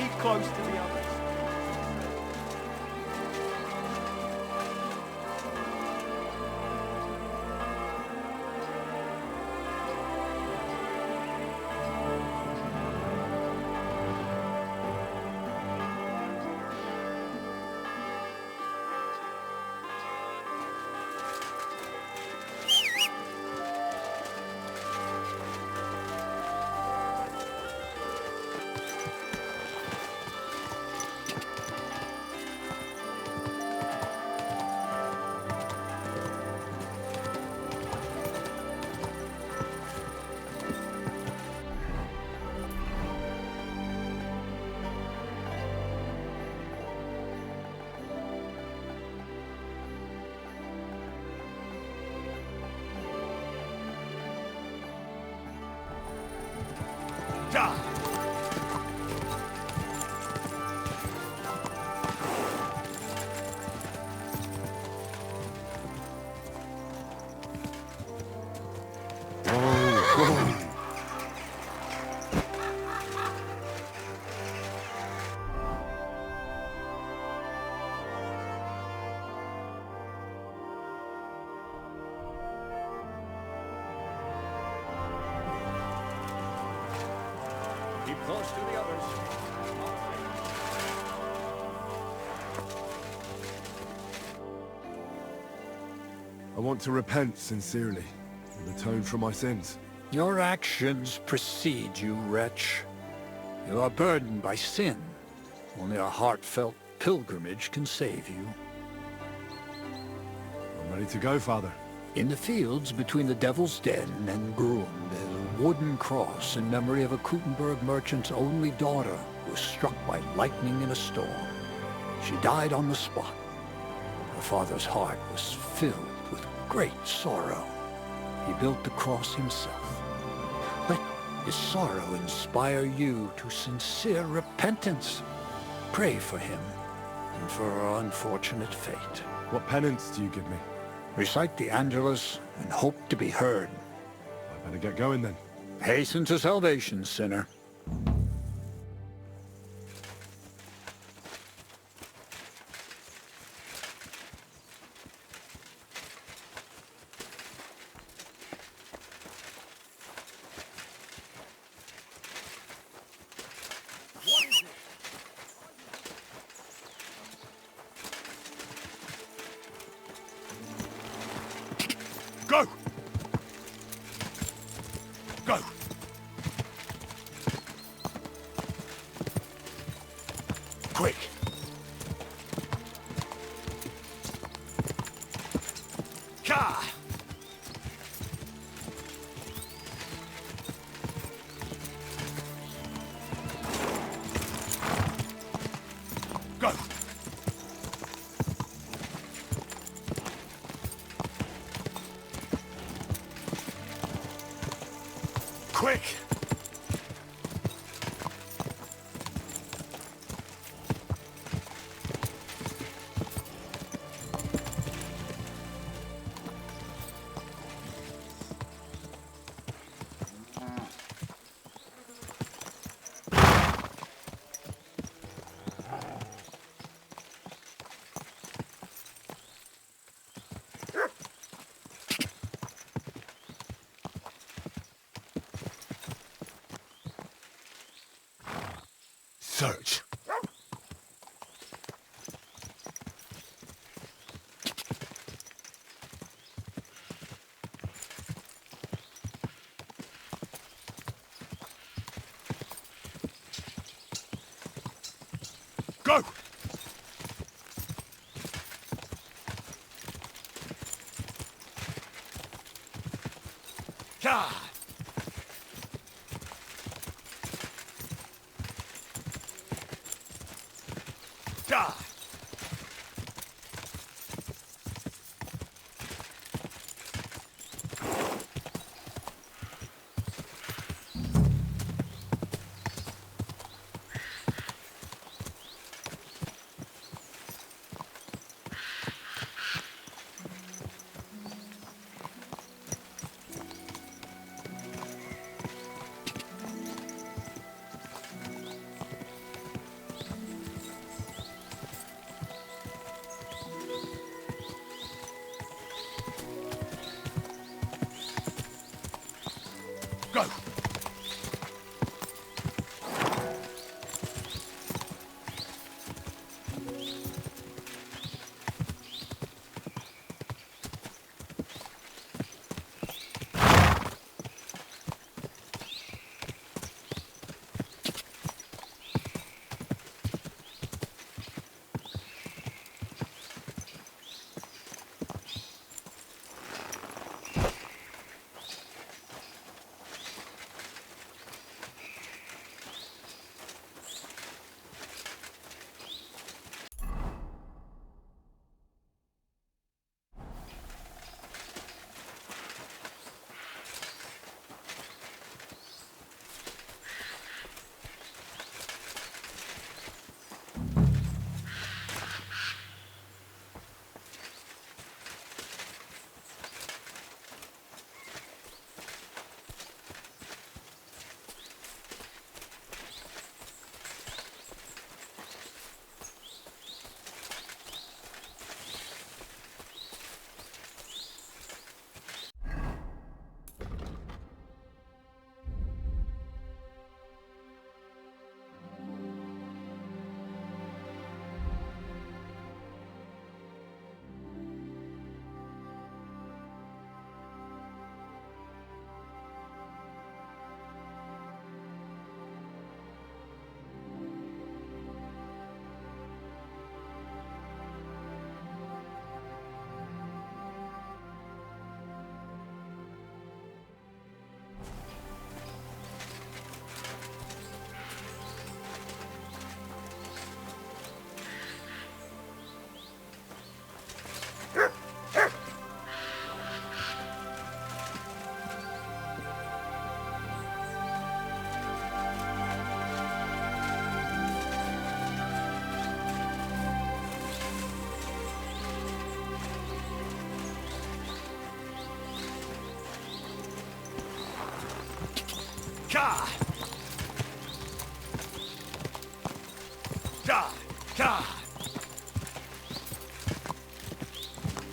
keep close to the others. Keep close to the others. I want to repent sincerely and atone for my sins. Your actions precede you, wretch. You are burdened by sin. Only a heartfelt pilgrimage can save you. I'm ready to go, Father. In the fields between the Devil's Den and Groom, there's a wooden cross in memory of a Kuttenberg merchant's only daughter who was struck by lightning in a storm. She died on the spot. Her father's heart was filled with great sorrow. He built the cross himself. Let his sorrow inspire you to sincere repentance. Pray for him and for her unfortunate fate. What penance do you give me? Recite the Angelus and hope to be heard. I better get going then. Hasten to salvation, sinner. Go! Go! Quick! Ka! Go! Quick! Search. Go! Yeah! Die!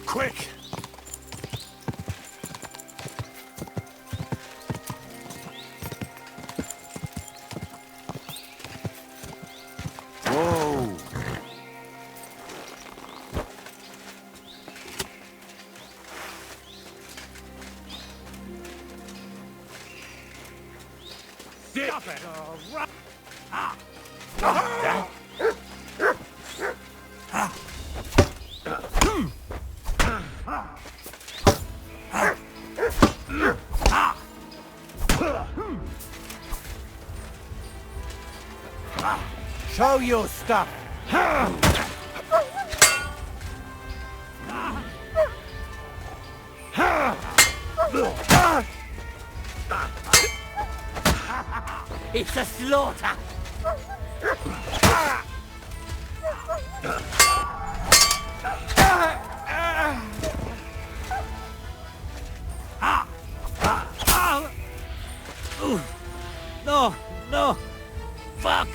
Quick! Whoa! Stop it! Show your stuff! It's a slaughter! No! No! Fuck!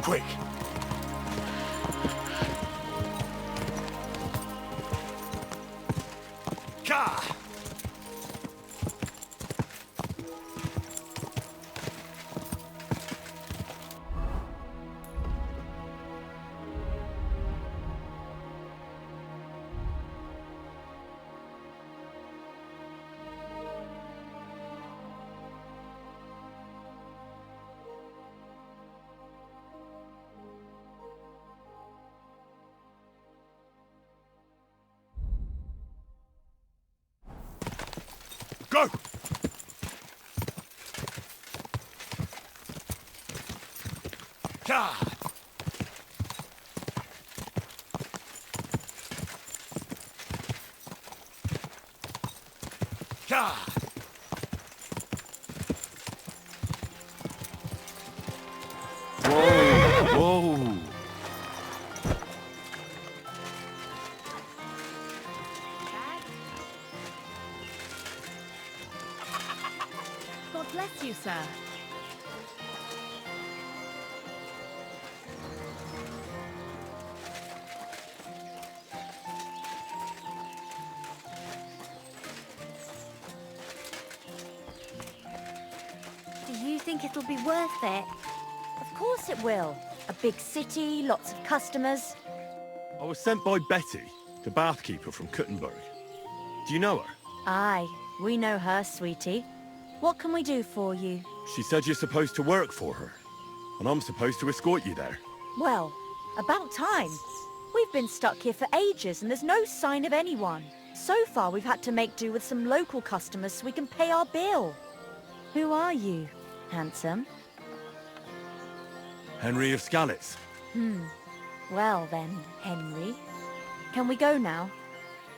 Quick! Gah! Go! Gah! Gah! Whoa! God bless you, sir. Do you think it'll be worth it? Of course it will. A big city, lots of customers. I was sent by Betty, the bathkeeper from Kuttenberg. Do you know her? Aye, we know her, sweetie. What can we do for you? She said you're supposed to work for her, and I'm supposed to escort you there. Well, about time. We've been stuck here for ages and there's no sign of anyone. So far we've had to make do with some local customers so we can pay our bill. Who are you, handsome? Henry of Skalitz. Well then, Henry. Can we go now?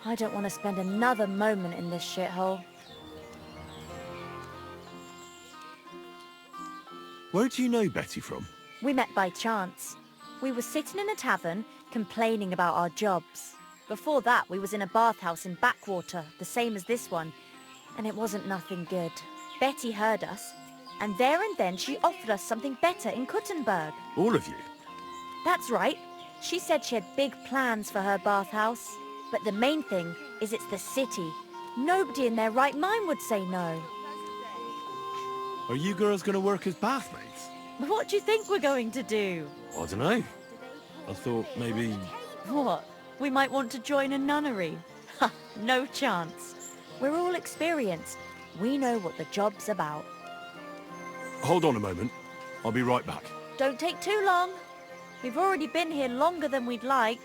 I don't want to spend another moment in this shithole. Where do you know Betty from? We met by chance. We were sitting in a tavern, complaining about our jobs. Before that, we was in a bathhouse in Backwater, the same as this one, and it wasn't nothing good. Betty heard us, and there and then she offered us something better in Kuttenberg. All of you? That's right. She said she had big plans for her bathhouse. But the main thing is it's the city. Nobody in their right mind would say no. Are you girls going to work as bathmaids? What do you think we're going to do? I don't know. I thought maybe... What? We might want to join a nunnery? Ha! No chance. We're all experienced. We know what the job's about. Hold on a moment. I'll be right back. Don't take too long. We've already been here longer than we'd like.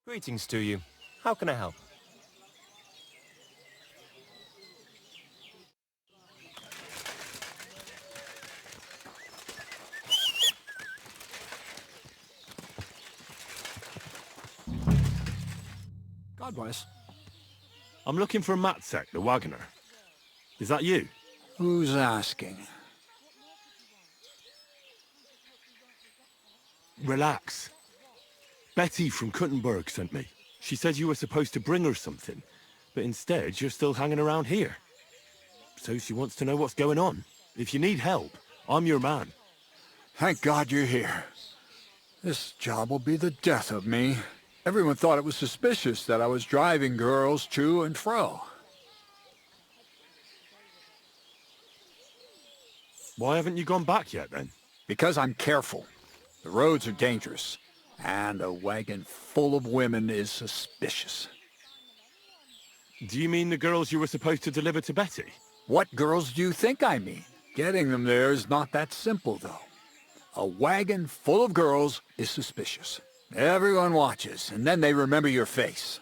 Greetings to you. How can I help? God bless. I'm looking for Matsek, the wagoner. Is that you? Who's asking? Relax. Betty from Kuttenberg sent me. She said you were supposed to bring her something, but instead you're still hanging around here. So she wants to know what's going on. If you need help, I'm your man. Thank God you're here. This job will be the death of me. Everyone thought it was suspicious that I was driving girls to and fro. Why haven't you gone back yet, then? Because I'm careful. The roads are dangerous, and a wagon full of women is suspicious. Do you mean the girls you were supposed to deliver to Betty? What girls do you think I mean? Getting them there is not that simple, though. A wagon full of girls is suspicious. Everyone watches, and then they remember your face.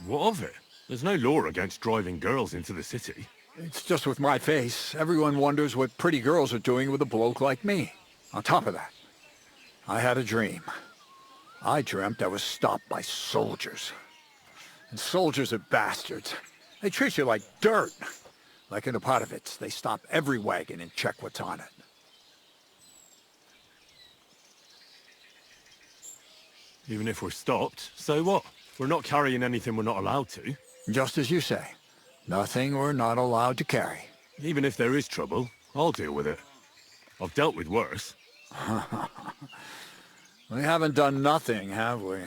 What of it? There's no law against driving girls into the city. It's just with my face. Everyone wonders what pretty girls are doing with a bloke like me. On top of that, I had a dream. I dreamt I was stopped by soldiers. And soldiers are bastards. They treat you like dirt. Like in the Potovitz, they stop every wagon and check what's on it. Even if we're stopped, so what? We're not carrying anything we're not allowed to. Just as you say. Nothing we're not allowed to carry. Even if there is trouble, I'll deal with it. I've dealt with worse. We haven't done nothing, have we?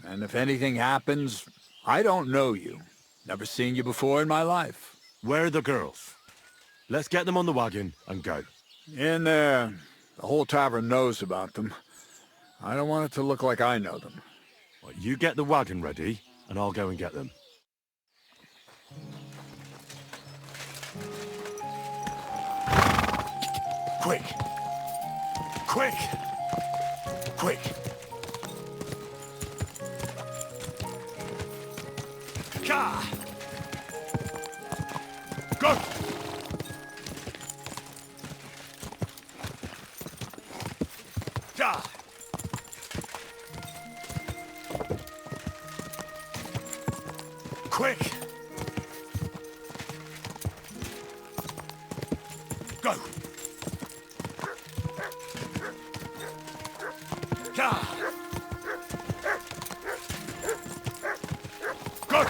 And if anything happens, I don't know you. Never seen you before in my life. Where are the girls? Let's get them on the wagon and go. In there. The whole tavern knows about them. I don't want it to look like I know them. Well, you get the wagon ready, and I'll go and get them. Quick! Quick! Quick! Ka! Go! Ka! Quick! Go! Ka! Go!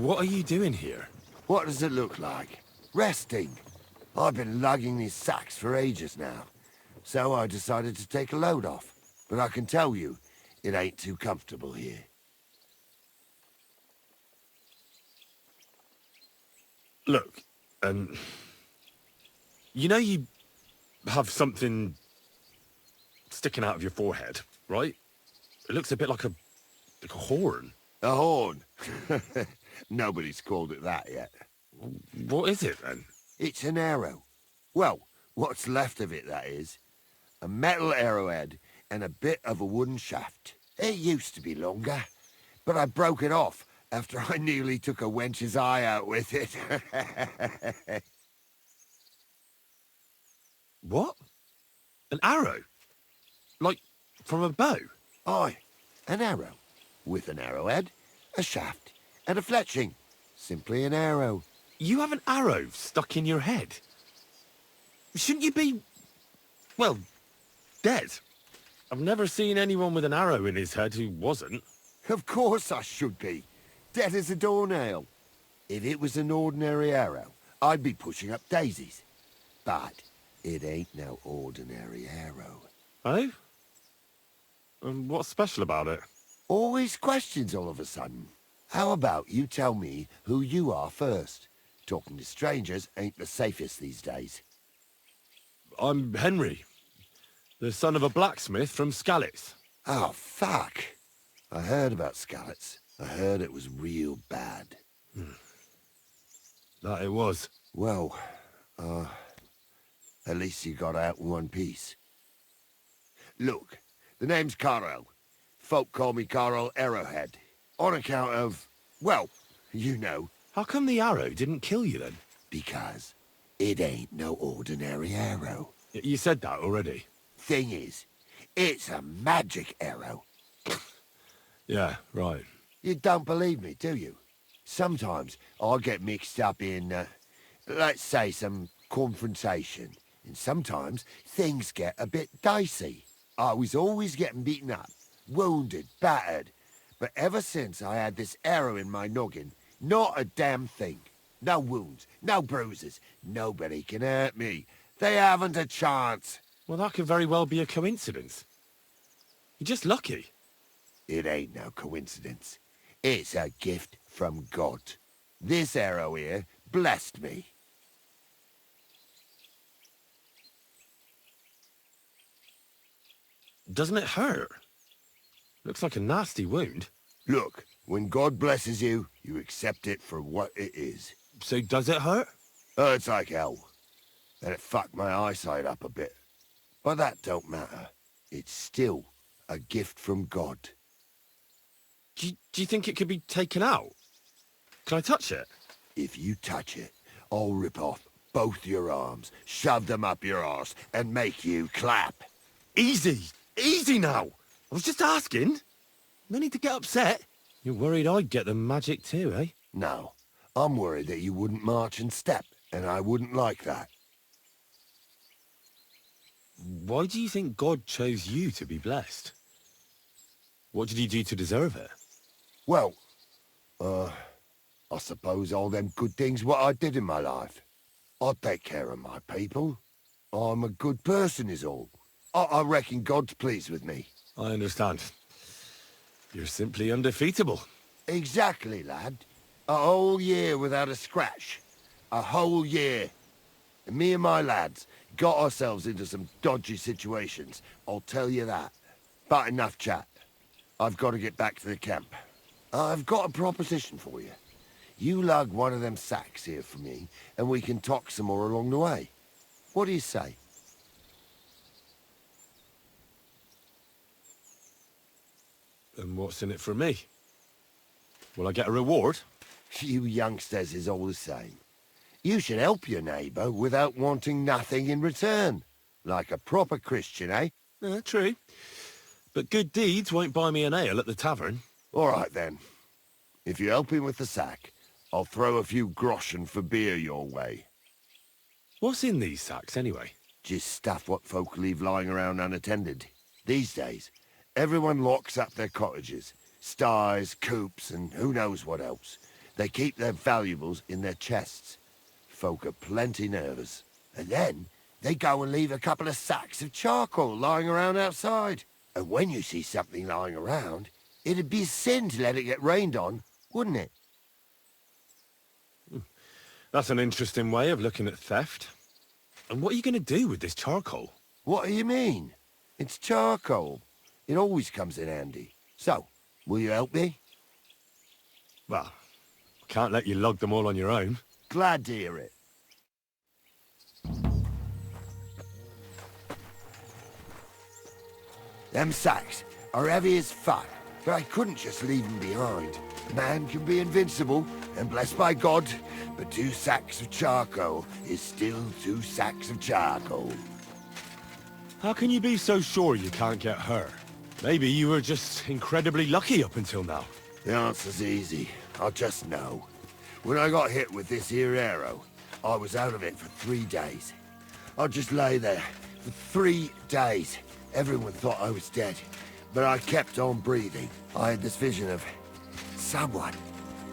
What are you doing here? What does it look like? Resting. I've been lugging these sacks for ages now. So I decided to take a load off. But I can tell you, it ain't too comfortable here. Look, you know you have something sticking out of your forehead, right? It looks a bit like a horn. A horn? Nobody's called it that yet. What is it, then? It's an arrow. Well, what's left of it, that is. A metal arrowhead and a bit of a wooden shaft. It used to be longer, but I broke it off after I nearly took a wench's eye out with it. What? An arrow? Like, from a bow? Aye, an arrow. With an arrowhead, a shaft, and a fletching. Simply an arrow. You have an arrow stuck in your head? Shouldn't you be, well, dead? I've never seen anyone with an arrow in his head who wasn't. Of course I should be. Dead as a doornail. If it was an ordinary arrow, I'd be pushing up daisies. But it ain't no ordinary arrow. Oh? And what's special about it? Always questions all of a sudden. How about you tell me who you are first? Talking to strangers ain't the safest these days. I'm Henry, the son of a blacksmith from Skalitz. Oh, fuck. I heard about Skalitz. I heard it was real bad. That it was. Well, at least you got out in one piece. Look, the name's Carl. Folk call me Carl Arrowhead. On account of, well, you know. How come the arrow didn't kill you then? Because it ain't no ordinary arrow. You said that already. Thing is, it's a magic arrow. Yeah, right. You don't believe me, do you? Sometimes I get mixed up in, let's say, some confrontation. And sometimes things get a bit dicey. I was always getting beaten up, wounded, battered. But ever since I had this arrow in my noggin, not a damn thing. No wounds, no bruises. Nobody can hurt me. They haven't a chance. Well, that could very well be a coincidence. You're just lucky. It ain't no coincidence. It's a gift from God. This arrow here blessed me. Doesn't it hurt? Looks like a nasty wound. Look, when God blesses you, you accept it for what it is. So does it hurt? Hurts like hell. And it fucked my eyesight up a bit. But that don't matter. It's still a gift from God. Do you think it could be taken out? Can I touch it? If you touch it, I'll rip off both your arms, shove them up your arse, and make you clap. Easy! Easy now! I was just asking. No need to get upset. You're worried I'd get the magic too, eh? No, I'm worried that you wouldn't march and step, and I wouldn't like that. Why do you think God chose you to be blessed? What did he do to deserve it? Well, I suppose all them good things what I did in my life. I take care of my people. I'm a good person is all. I reckon God's pleased with me. I understand. You're simply undefeatable. Exactly, lad. A whole year without a scratch. A whole year. And me and my lads got ourselves into some dodgy situations, I'll tell you that. But enough chat. I've got to get back to the camp. I've got a proposition for you. You lug one of them sacks here for me, and we can talk some more along the way. What do you say? And what's in it for me? Will I get a reward? You youngsters is all the same. You should help your neighbour without wanting nothing in return. Like a proper Christian, eh? True. But good deeds won't buy me an ale at the tavern. All right, then. If you help him with the sack, I'll throw a few groschen for beer your way. What's in these sacks, anyway? Just stuff what folk leave lying around unattended. These days, everyone locks up their cottages, sties, coops, and who knows what else. They keep their valuables in their chests. Folk are plenty nervous. And then they go and leave a couple of sacks of charcoal lying around outside. And when you see something lying around, it'd be a sin to let it get rained on, wouldn't it? That's an interesting way of looking at theft. And what are you going to do with this charcoal? What do you mean? It's charcoal. It always comes in handy. So, will you help me? Well, can't let you log them all on your own. Glad to hear it. Them sacks are heavy as fuck, but I couldn't just leave them behind. A man can be invincible, and blessed by God, but 2 sacks of charcoal is still 2 sacks of charcoal. How can you be so sure you can't get hurt? Maybe you were just incredibly lucky up until now. The answer's easy. I just know. When I got hit with this here arrow, I was out of it for 3 days. I just lay there for 3 days. Everyone thought I was dead, but I kept on breathing. I had this vision of someone.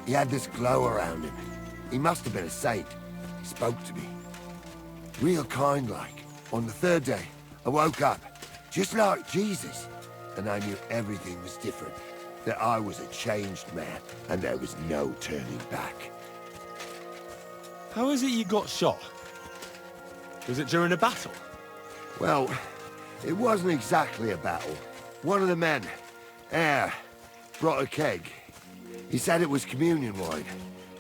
He had this glow around him. He must have been a saint. He spoke to me. Real kind-like. On the 3rd day, I woke up, just like Jesus, and I knew everything was different. That I was a changed man, and there was no turning back. How is it you got shot? Was it during a battle? Well, it wasn't exactly a battle. One of the men, Air, brought a keg. He said it was communion wine,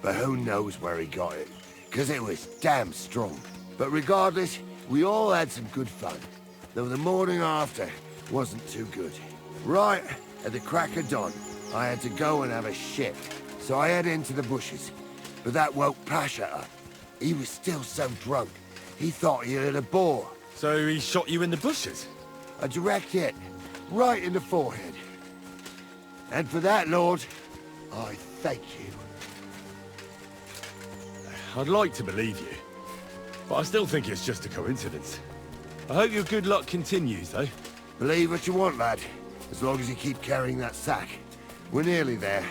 but who knows where he got it, because it was damn strong. But regardless, we all had some good fun, though the morning after wasn't too good. Right at the crack of dawn, I had to go and have a shit, so I head into the bushes. But that woke Pasha up. He was still so drunk, he thought he had a boar. So he shot you in the bushes? A direct hit, right in the forehead. And for that, Lord, I thank you. I'd like to believe you, but I still think it's just a coincidence. I hope your good luck continues, though. Believe what you want, lad. As long as you keep carrying that sack. We're nearly there.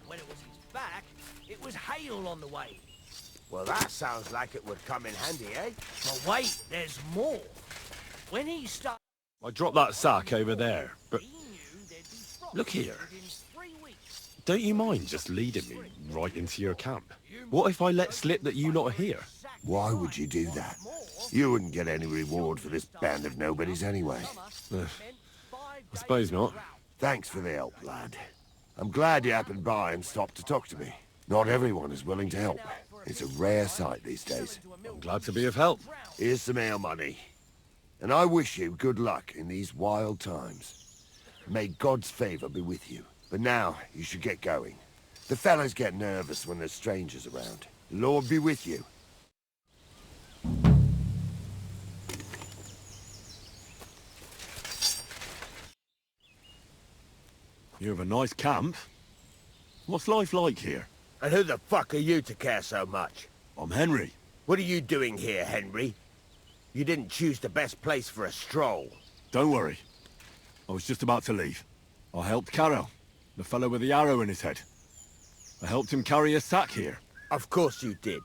When it was his back, it was hail on the way. Well, that sounds like it would come in handy, eh? But wait, there's more. When he started... I dropped that sack over there, but look here. Don't you mind just leading me right into your camp? What if I let slip that you lot are here? Why would you do that? You wouldn't get any reward for this band of nobodies anyway. I suppose not. Thanks for the help, lad. I'm glad you happened by and stopped to talk to me. Not everyone is willing to help. It's a rare sight these days. I'm glad to be of help. Here's some ale money. And I wish you good luck in these wild times. May God's favor be with you. But now, you should get going. The fellas get nervous when there's strangers around. Lord be with you. You have a nice camp. What's life like here? And who the fuck are you to care so much? I'm Henry. What are you doing here, Henry? You didn't choose the best place for a stroll. Don't worry. I was just about to leave. I helped Carol, the fellow with the arrow in his head. I helped him carry a sack here. Of course you did.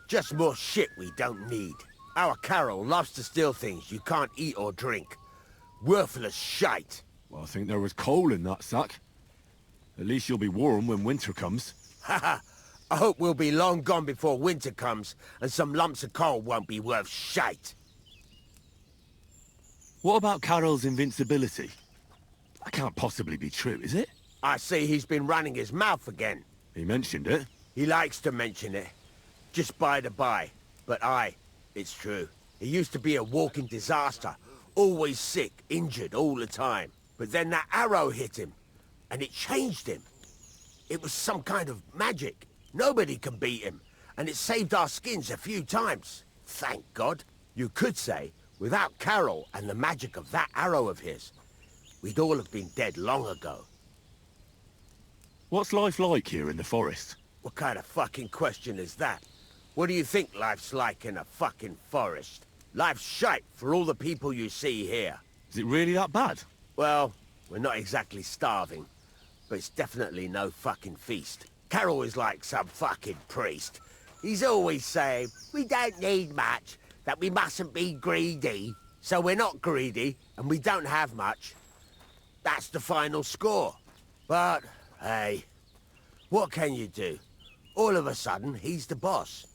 Just more shit we don't need. Our Carol loves to steal things you can't eat or drink. Worthless shite. Well, I think there was coal in that sack. At least you'll be warm when winter comes. Haha. I hope we'll be long gone before winter comes, and some lumps of coal won't be worth shite. What about Carol's invincibility? That can't possibly be true, is it? I see he's been running his mouth again. He mentioned it. He likes to mention it. Just by the by. But it's true. He used to be a walking disaster. Always sick, injured all the time. But then that arrow hit him, and it changed him. It was some kind of magic. Nobody can beat him, and it saved our skins a few times. Thank God. You could say, without Carol and the magic of that arrow of his, we'd all have been dead long ago. What's life like here in the forest? What kind of fucking question is that? What do you think life's like in a fucking forest? Life's shite for all the people you see here. Is it really that bad? Well, we're not exactly starving, but it's definitely no fucking feast. Carol is like some fucking priest. He's always saying, we don't need much, that we mustn't be greedy. So we're not greedy, and we don't have much. That's the final score. But, hey, what can you do? All of a sudden, he's the boss.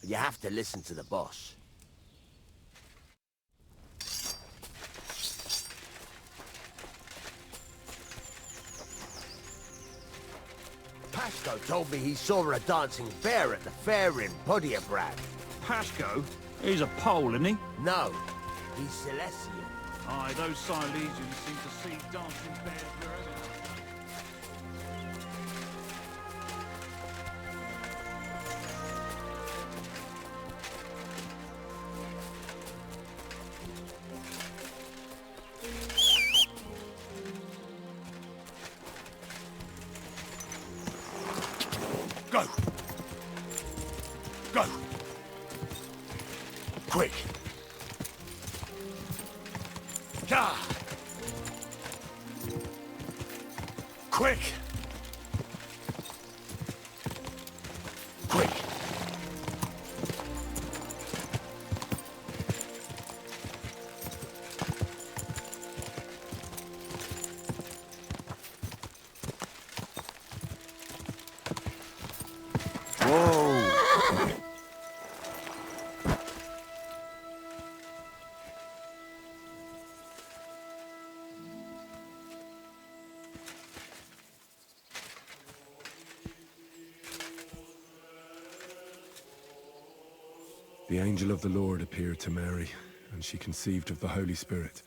You have to listen to the boss. Pasco told me he saw a dancing bear at the fair in Kuttenberg. Pasco? He's a Pole, isn't he? No, he's Celestial. Aye, those Silesians seem to see dancing bears wherever. Go! Go! Quick! Ah! Quick! Quick! The angel of the Lord appeared to Mary, and she conceived of the Holy Spirit.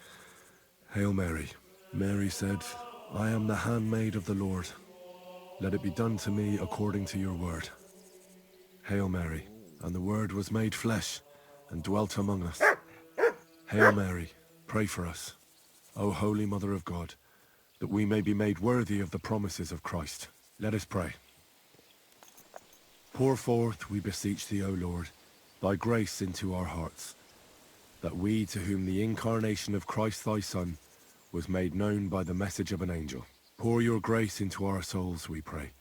Hail Mary. Mary said, I am the handmaid of the Lord. Let it be done to me according to your word. Hail Mary. And the Word was made flesh, and dwelt among us. Hail Mary, pray for us, O Holy Mother of God, that we may be made worthy of the promises of Christ. Let us pray. Pour forth, we beseech thee, O Lord, thy grace into our hearts, that we, to whom the incarnation of Christ thy Son was made known by the message of an angel, pour your grace into our souls, we pray,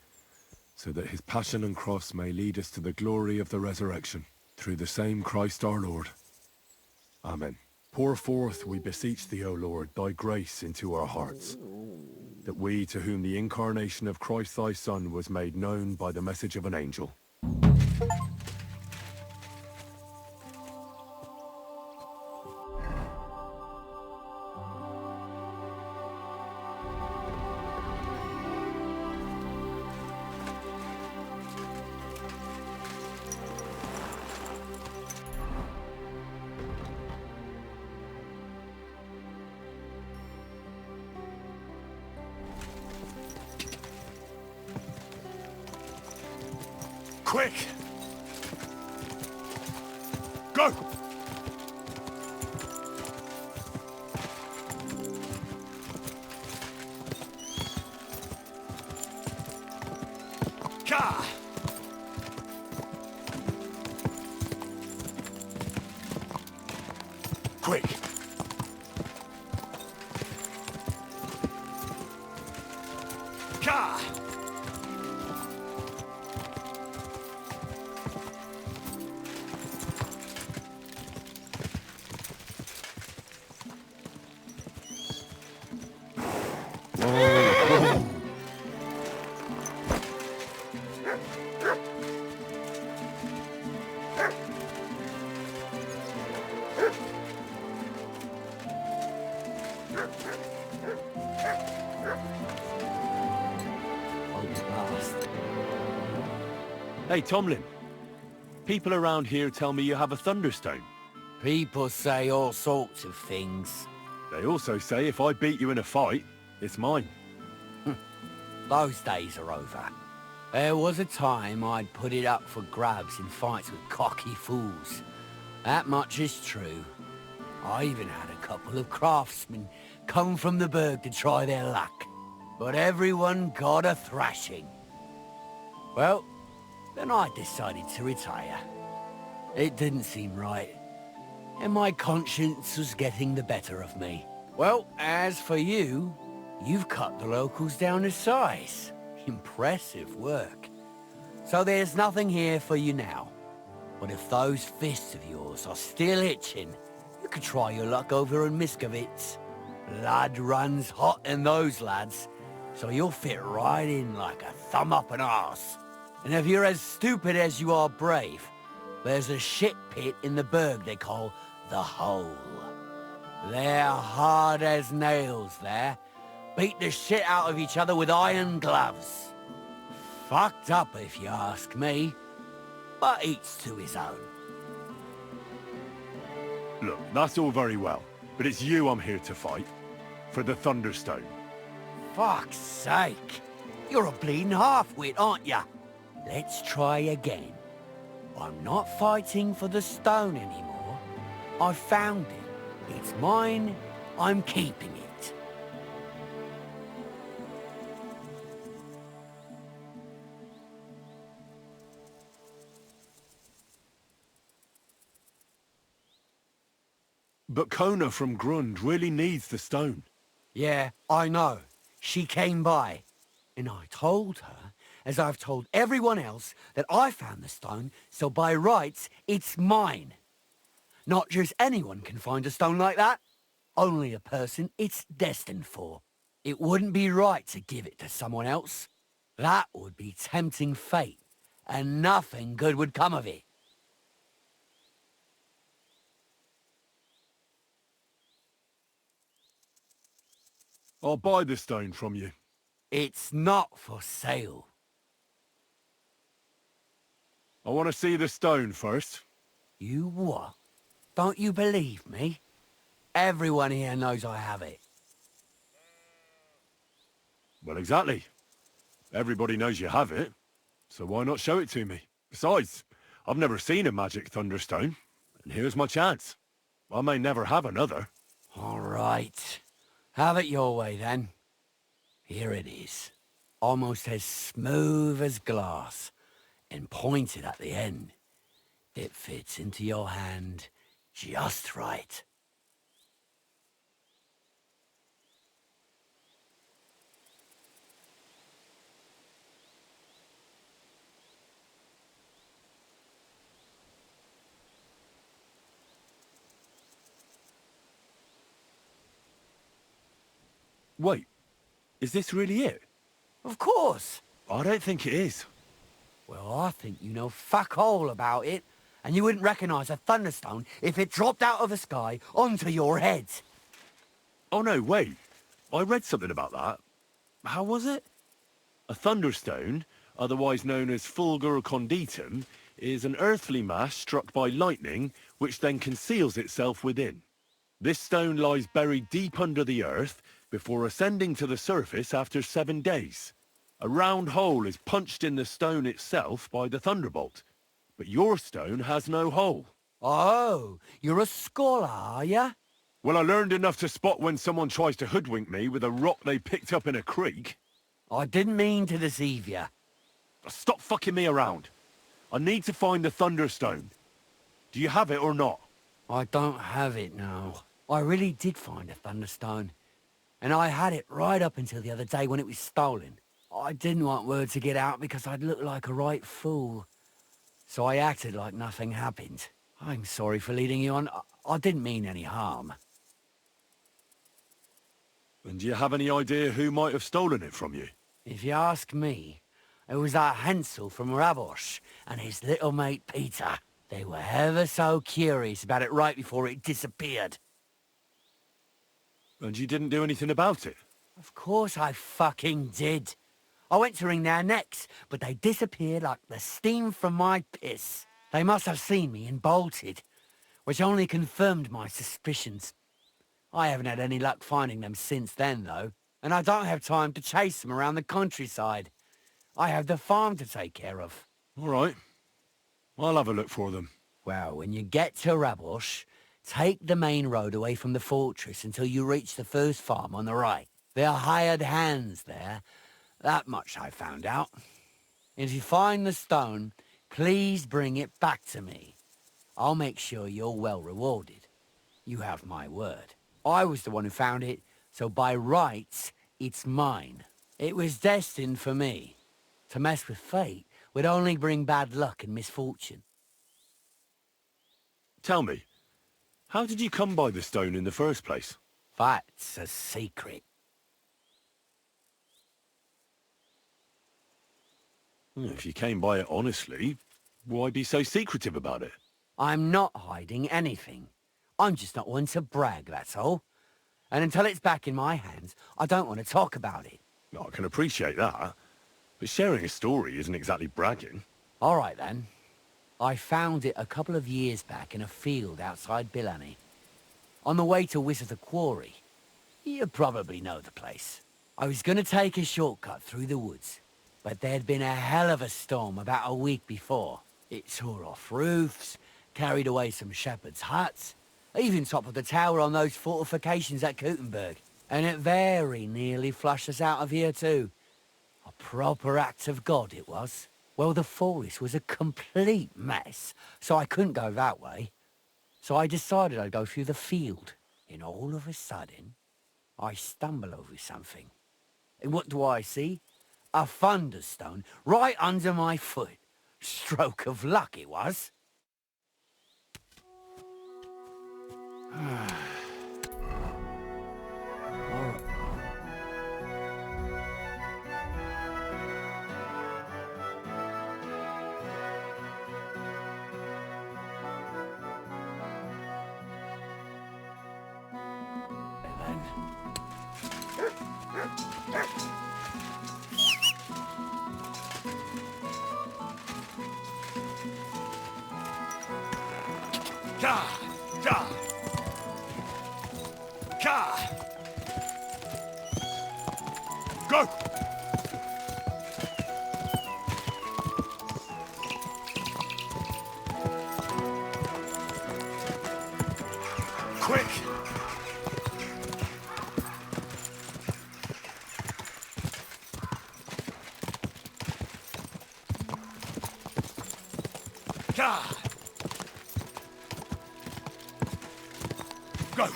so that his passion and cross may lead us to the glory of the resurrection, through the same Christ our Lord. Amen. Pour forth, we beseech thee, O Lord, thy grace into our hearts, that we, to whom the incarnation of Christ thy Son was made known by the message of an angel, Quick! Go! Ka! Quick! Ka! Hey, Tomlin. People around here tell me you have a thunderstone. People say all sorts of things. They also say if I beat you in a fight, it's mine. Those days are over. There was a time I'd put it up for grabs in fights with cocky fools. That much is true. I even had a couple of craftsmen come from the burg to try their luck. But everyone got a thrashing. Well, then I decided to retire. It didn't seem right, and my conscience was getting the better of me. Well, as for you, you've cut the locals down to size. Impressive work. So there's nothing here for you now. But if those fists of yours are still itching, you could try your luck over in Miskovitz. Blood runs hot in those lads, so you'll fit right in like a thumb up an arse. And if you're as stupid as you are brave, there's a shit pit in the burg they call the Hole. They're hard as nails there. Beat the shit out of each other with iron gloves. Fucked up if you ask me, but each to his own. Look, that's all very well, but it's you I'm here to fight. For the Thunderstone. Fuck's sake. You're a bleeding half-wit, aren't ya? Let's try again. I'm not fighting for the stone anymore. I found it. It's mine. I'm keeping it. But Kona from Grund really needs the stone. Yeah, I know. She came by. And I told her, as I've told everyone else, that I found the stone, so by rights, it's mine. Not just anyone can find a stone like that. Only a person it's destined for. It wouldn't be right to give it to someone else. That would be tempting fate, and nothing good would come of it. I'll buy the stone from you. It's not for sale. I want to see the stone first. You what? Don't you believe me? Everyone here knows I have it. Well, exactly. Everybody knows you have it, so why not show it to me? Besides, I've never seen a magic thunderstone, and here's my chance. I may never have another. All right. Have it your way, then. Here it is. Almost as smooth as glass, and pointed at the end. It fits into your hand just right. Wait, is this really it? Of course. I don't think it is. Well, I think you know fuck all about it, and you wouldn't recognize a thunderstone if it dropped out of the sky onto your head. Oh no, wait. I read something about that. How was it? A thunderstone, otherwise known as fulgur conditum, is an earthly mass struck by lightning, which then conceals itself within. This stone lies buried deep under the earth before ascending to the surface after 7 days. A round hole is punched in the stone itself by the thunderbolt, but your stone has no hole. Oh, you're a scholar, are ya? Well, I learned enough to spot when someone tries to hoodwink me with a rock they picked up in a creek. I didn't mean to deceive you. Stop fucking me around. I need to find the Thunderstone. Do you have it or not? I don't have it now. I really did find a Thunderstone. And I had it right up until the other day when it was stolen. I didn't want word to get out because I'd look like a right fool. So I acted like nothing happened. I'm sorry for leading you on. I didn't mean any harm. And do you have any idea who might have stolen it from you? If you ask me, it was that Hansel from Warhorse and his little mate Peter. They were ever so curious about it right before it disappeared. And you didn't do anything about it? Of course I fucking did. I went to wring their necks, but they disappeared like the steam from my piss. They must have seen me and bolted, which only confirmed my suspicions. I haven't had any luck finding them since then, though, and I don't have time to chase them around the countryside. I have the farm to take care of. All right. I'll have a look for them. Well, when you get to Warhorse, take the main road away from the fortress until you reach the first farm on the right. There are hired hands there. That much I found out. If you find the stone, please bring it back to me. I'll make sure you're well rewarded. You have my word. I was the one who found it, so by rights, it's mine. It was destined for me. To mess with fate would only bring bad luck and misfortune. Tell me, how did you come by the stone in the first place? That's a secret. If you came by it honestly, why be so secretive about it? I'm not hiding anything. I'm just not one to brag, that's all. And until it's back in my hands, I don't want to talk about it. I can appreciate that, but sharing a story isn't exactly bragging. All right, then. I found it a couple of years back in a field outside Billany. On the way to visit the quarry. You probably know the place. I was going to take a shortcut through the woods, but there'd been a hell of a storm about a week before. It tore off roofs, carried away some shepherds' huts, even toppled the tower on those fortifications at Kuttenberg. And it very nearly flushed us out of here too. A proper act of God it was. Well, the forest was a complete mess, so I couldn't go that way. So I decided I'd go through the field. And all of a sudden, I stumble over something. And what do I see? A thunderstone right under my foot. Stroke of luck it was. Go! Quick! God! Go!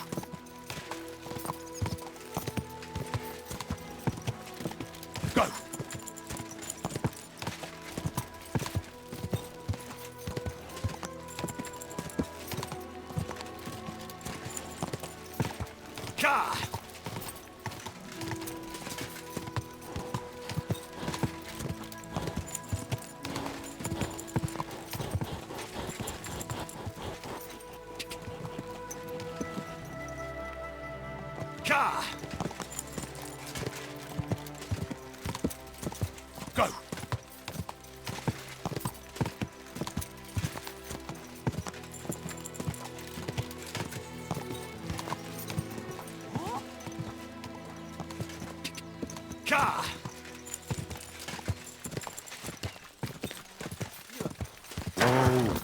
Go! God! God! Go! God!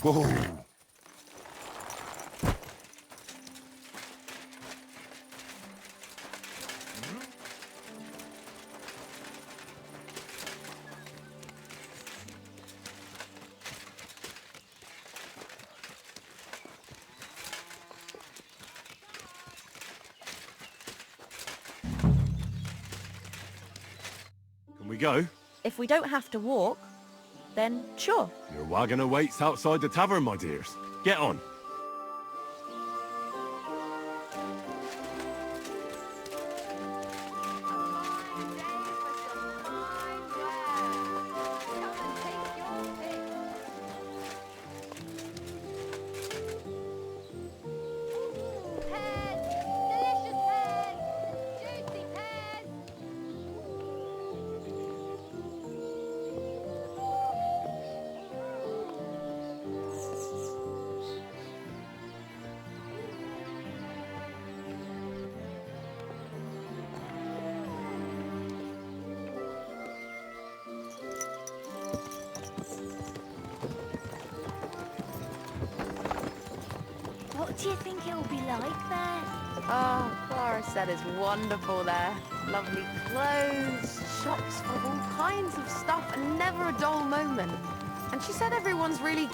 Whoa. Can we go? If we don't have to walk, then sure. Your wagon awaits outside the tavern, my dears. Get on. What do you think it'll be like there? Oh, Clara said it's wonderful there. Lovely clothes, shops full of all kinds of stuff, and never a dull moment. And she said everyone's really,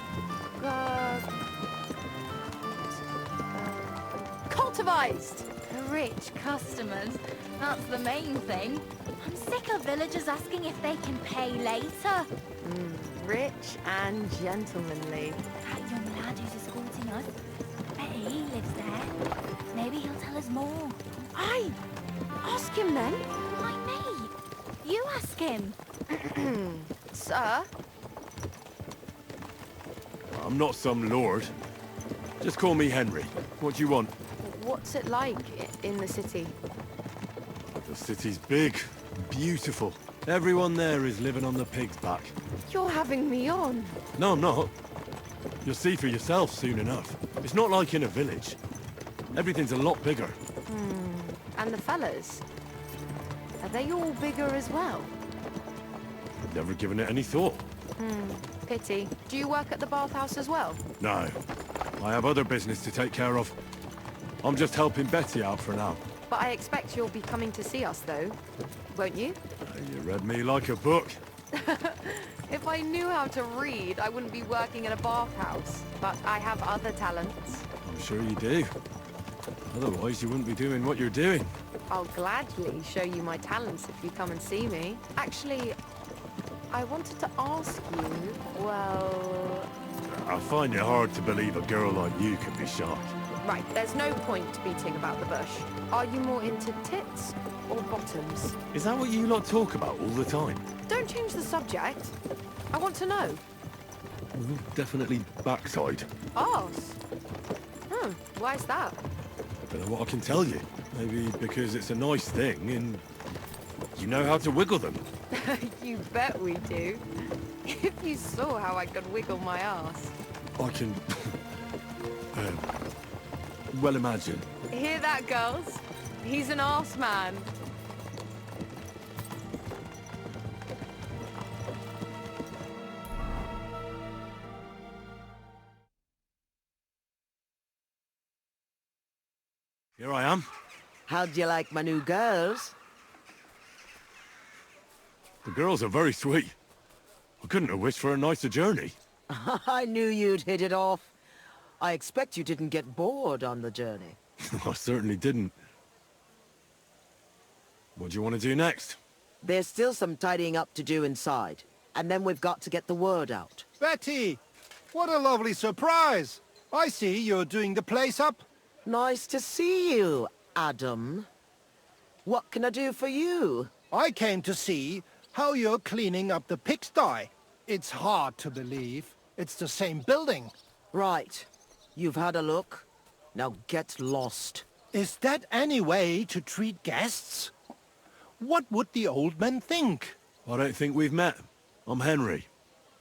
cultivized. Rich customers. That's the main thing. I'm sick of villagers asking if they can pay later. Rich and gentlemanly. That young lad who's escorting us, I bet he lives there. Maybe he'll tell us more. Aye, ask him then. Why me? You ask him. Sir? I'm not some lord. Just call me Henry. What do you want? What's it like in the city? The city's big, beautiful. Everyone there is living on the pig's back. You're having me on. No, I'm not. You'll see for yourself soon enough. It's not like in a village. Everything's a lot bigger. And the fellas? Are they all bigger as well? Never given it any thought. Pity. Do you work at the bathhouse as well? No. I have other business to take care of. I'm just helping Betty out for now. But I expect you'll be coming to see us, though. Won't you? You read me like a book. If I knew how to read, I wouldn't be working in a bathhouse. But I have other talents. I'm sure you do. Otherwise, you wouldn't be doing what you're doing. I'll gladly show you my talents if you come and see me. Actually, I wanted to ask you, well... I find it hard to believe a girl like you could be shy. Right, there's no point beating about the bush. Are you more into tits or bottoms? Is that what you lot talk about all the time? Don't change the subject. I want to know. Definitely backside. Arse? Why's that? I don't know what I can tell you. Maybe because it's a nice thing and you know how to wiggle them. You bet we do. If you saw how I could wiggle my ass. I can... well, imagine. Hear that, girls? He's an arse man. Here I am. How'd you like my new girls? The girls are very sweet. I couldn't have wished for a nicer journey. I knew you'd hit it off. I expect you didn't get bored on the journey. I certainly didn't. What do you want to do next? There's still some tidying up to do inside. And then we've got to get the word out. Betty! What a lovely surprise! I see you're doing the place up. Nice to see you, Adam. What can I do for you? I came to see how you're cleaning up the pigsty. It's hard to believe. It's the same building. Right. You've had a look. Now get lost. Is that any way to treat guests? What would the old men think? I don't think we've met. I'm Henry.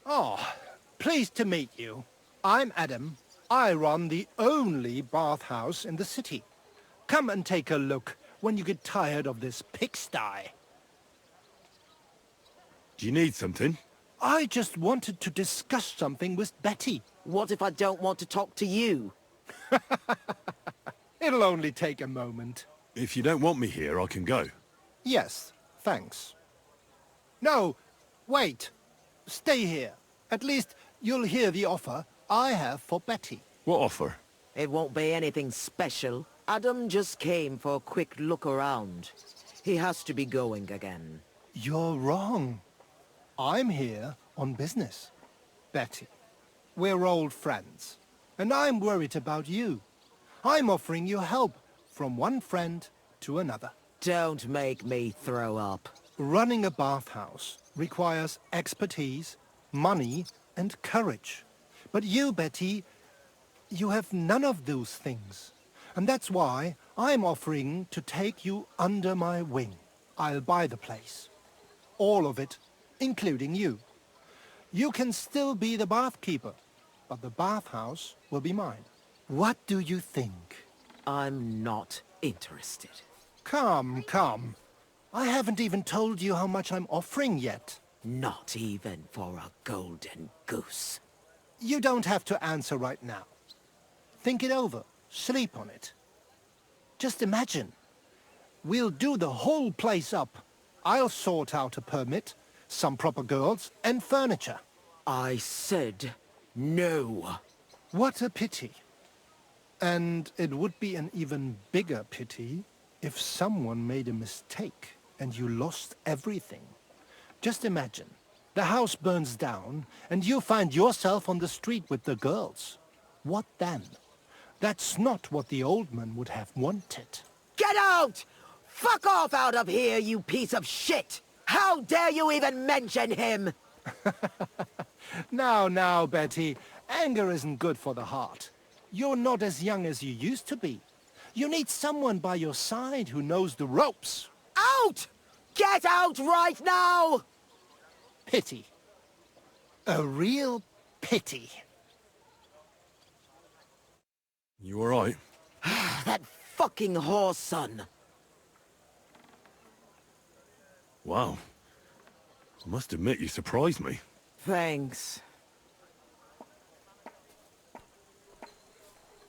Oh, pleased to meet you. I'm Adam. I run the only bathhouse in the city. Come and take a look when you get tired of this pigsty. Do you need something? I just wanted to discuss something with Betty. What if I don't want to talk to you? It'll only take a moment. If you don't want me here, I can go. Yes, thanks. No, wait. Stay here. At least you'll hear the offer I have for Betty. What offer? It won't be anything special. Adam just came for a quick look around. He has to be going again. You're wrong. I'm here on business. Betty, we're old friends, and I'm worried about you. I'm offering you help from one friend to another. Don't make me throw up. Running a bathhouse requires expertise, money, and courage. But you, Betty, you have none of those things. And that's why I'm offering to take you under my wing. I'll buy the place. All of it, including you. You can still be the bathkeeper, but the bathhouse will be mine. What do you think? I'm not interested. Come, come. I haven't even told you how much I'm offering yet. Not even for a golden goose. You don't have to answer right now. Think it over. Sleep on it. Just imagine. We'll do the whole place up. I'll sort out a permit, some proper girls, and furniture. I said no. What a pity. And it would be an even bigger pity if someone made a mistake and you lost everything. Just imagine. The house burns down and you find yourself on the street with the girls. What then? That's not what the old man would have wanted. Get out! Fuck off out of here, you piece of shit! How dare you even mention him? Now, Betty. Anger isn't good for the heart. You're not as young as you used to be. You need someone by your side who knows the ropes. Out! Get out right now! Pity. A real pity. You alright? That fucking whore's son. Wow. I must admit you surprised me. Thanks.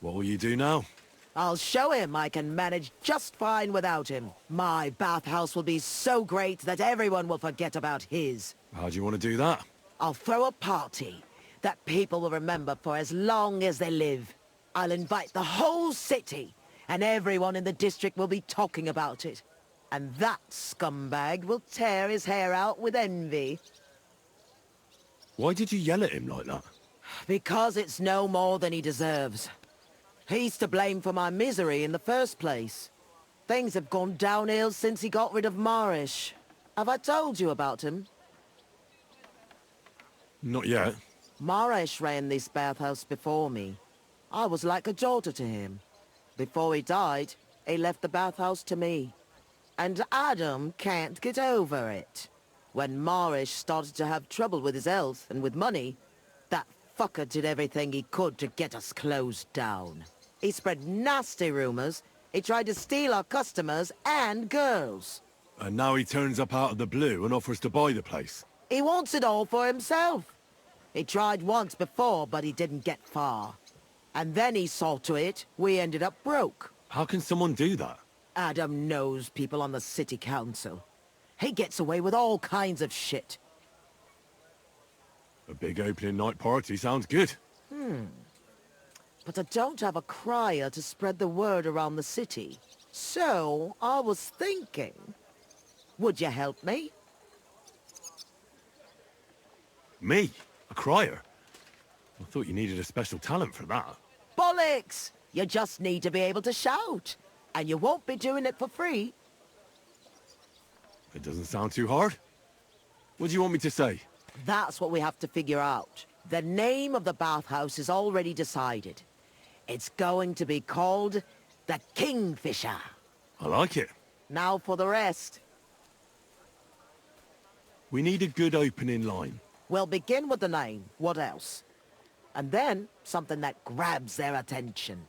What will you do now? I'll show him I can manage just fine without him. My bathhouse will be so great that everyone will forget about his. How do you want to do that? I'll throw a party that people will remember for as long as they live. I'll invite the whole city, and everyone in the district will be talking about it. And that scumbag will tear his hair out with envy. Why did you yell at him like that? Because it's no more than he deserves. He's to blame for my misery in the first place. Things have gone downhill since he got rid of Marish. Have I told you about him? Not yet. Marish ran this bathhouse before me. I was like a daughter to him. Before he died, he left the bathhouse to me. And Adam can't get over it. When Marish started to have trouble with his health and with money, that fucker did everything he could to get us closed down. He spread nasty rumors. He tried to steal our customers and girls. And now he turns up out of the blue and offers to buy the place. He wants it all for himself. He tried once before, but he didn't get far. And then he saw to it we ended up broke. How can someone do that? Adam knows people on the city council. He gets away with all kinds of shit. A big opening night party sounds good. But I don't have a crier to spread the word around the city. So, I was thinking, would you help me? Me? A crier? I thought you needed a special talent for that. Bollocks! You just need to be able to shout. And you won't be doing it for free. It doesn't sound too hard. What do you want me to say? That's what we have to figure out. The name of the bathhouse is already decided. It's going to be called the Kingfisher. I like it. Now for the rest. We need a good opening line. We'll begin with the name. What else? And then something that grabs their attention.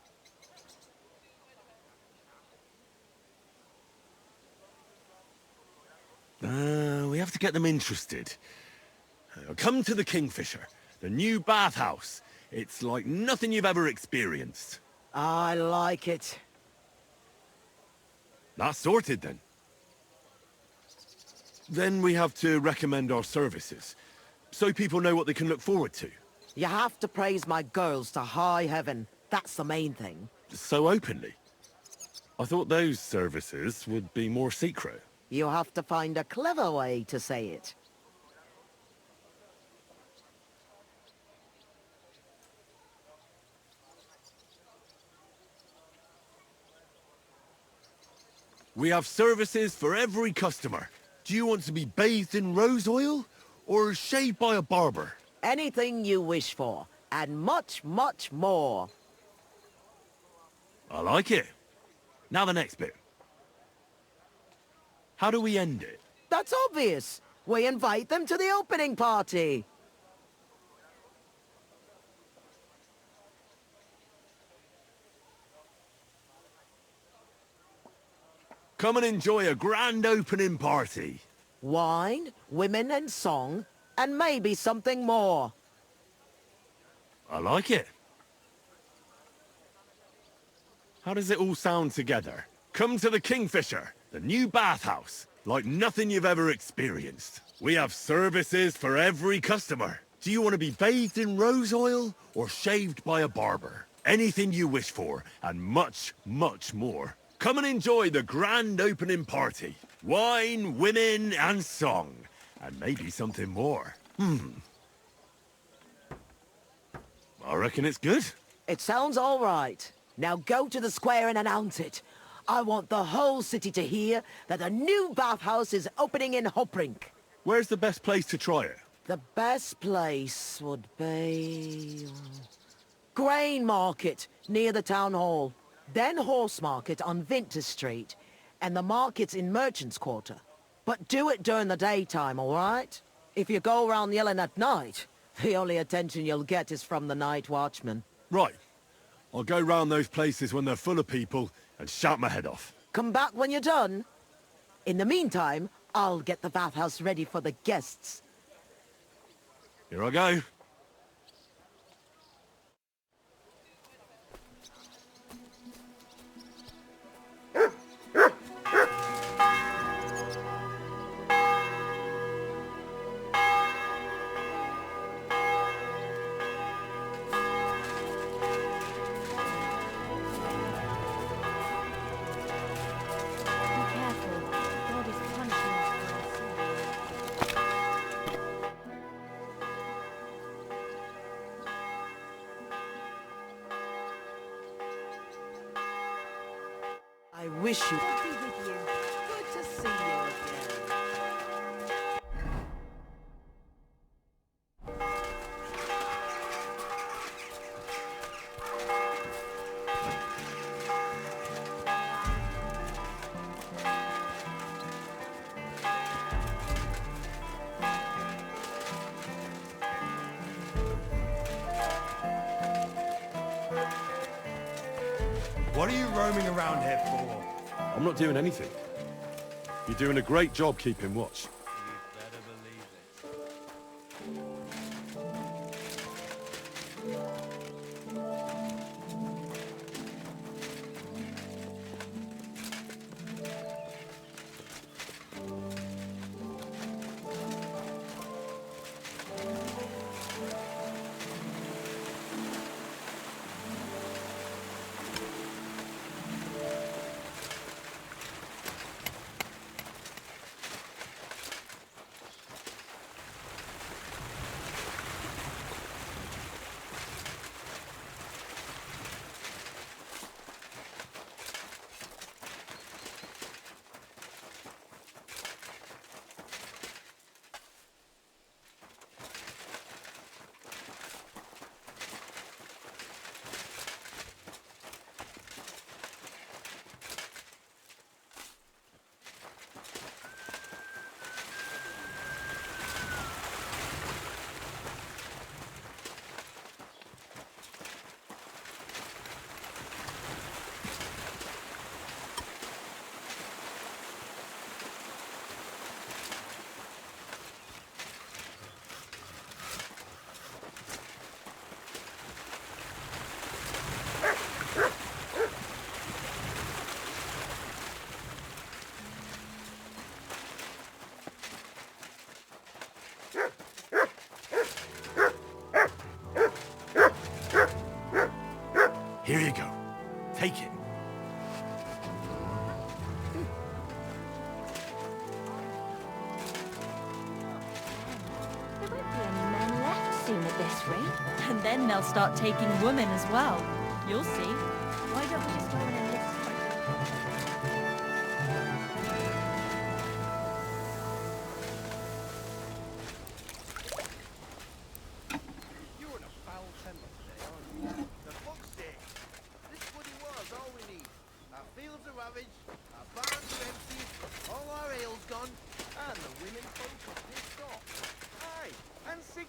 We have to get them interested. Come to the Kingfisher, the new bathhouse. It's like nothing you've ever experienced. I like it. That's sorted then. Then we have to recommend our services, so people know what they can look forward to. You have to praise my girls to high heaven. That's the main thing. So openly. I thought those services would be more secret. You have to find a clever way to say it. We have services for every customer. Do you want to be bathed in rose oil, or shaved by a barber? Anything you wish for, and much, much more. I like it. Now the next bit. How do we end it? That's obvious. We invite them to the opening party. Come and enjoy a grand opening party. Wine, women and song, and maybe something more. I like it. How does it all sound together? Come to the Kingfisher, the new bathhouse, like nothing you've ever experienced. We have services for every customer. Do you want to be bathed in rose oil or shaved by a barber? Anything you wish for, and much, much more. Come and enjoy the grand opening party. Wine, women, and song. And maybe something more. I reckon it's good. It sounds all right. Now go to the square and announce it. I want the whole city to hear that a new bathhouse is opening in Hopbrink. Where's the best place to try it? The best place would be... Grain Market, near the town hall. Then Horse Market on Vinter Street. And the markets in Merchants Quarter. But do it during the daytime, all right? If you go around yelling at night, the only attention you'll get is from the night watchman. Right. I'll go round those places when they're full of people and shout my head off. Come back when you're done. In the meantime, I'll get the bathhouse ready for the guests. Here I go. I wish you could be with you. Good to see you again. What are you roaming around here for? I'm not doing anything. You're doing a great job keeping watch. Then they'll start taking women as well. You'll see. Why don't we just go and enlist? You're in a foul temper today, aren't you? For fuck's sake! This bloody war's all we need. Our fields are ravaged, our barns are empty, all our ale's gone, and the women folk are pissed off. Aye, and sick.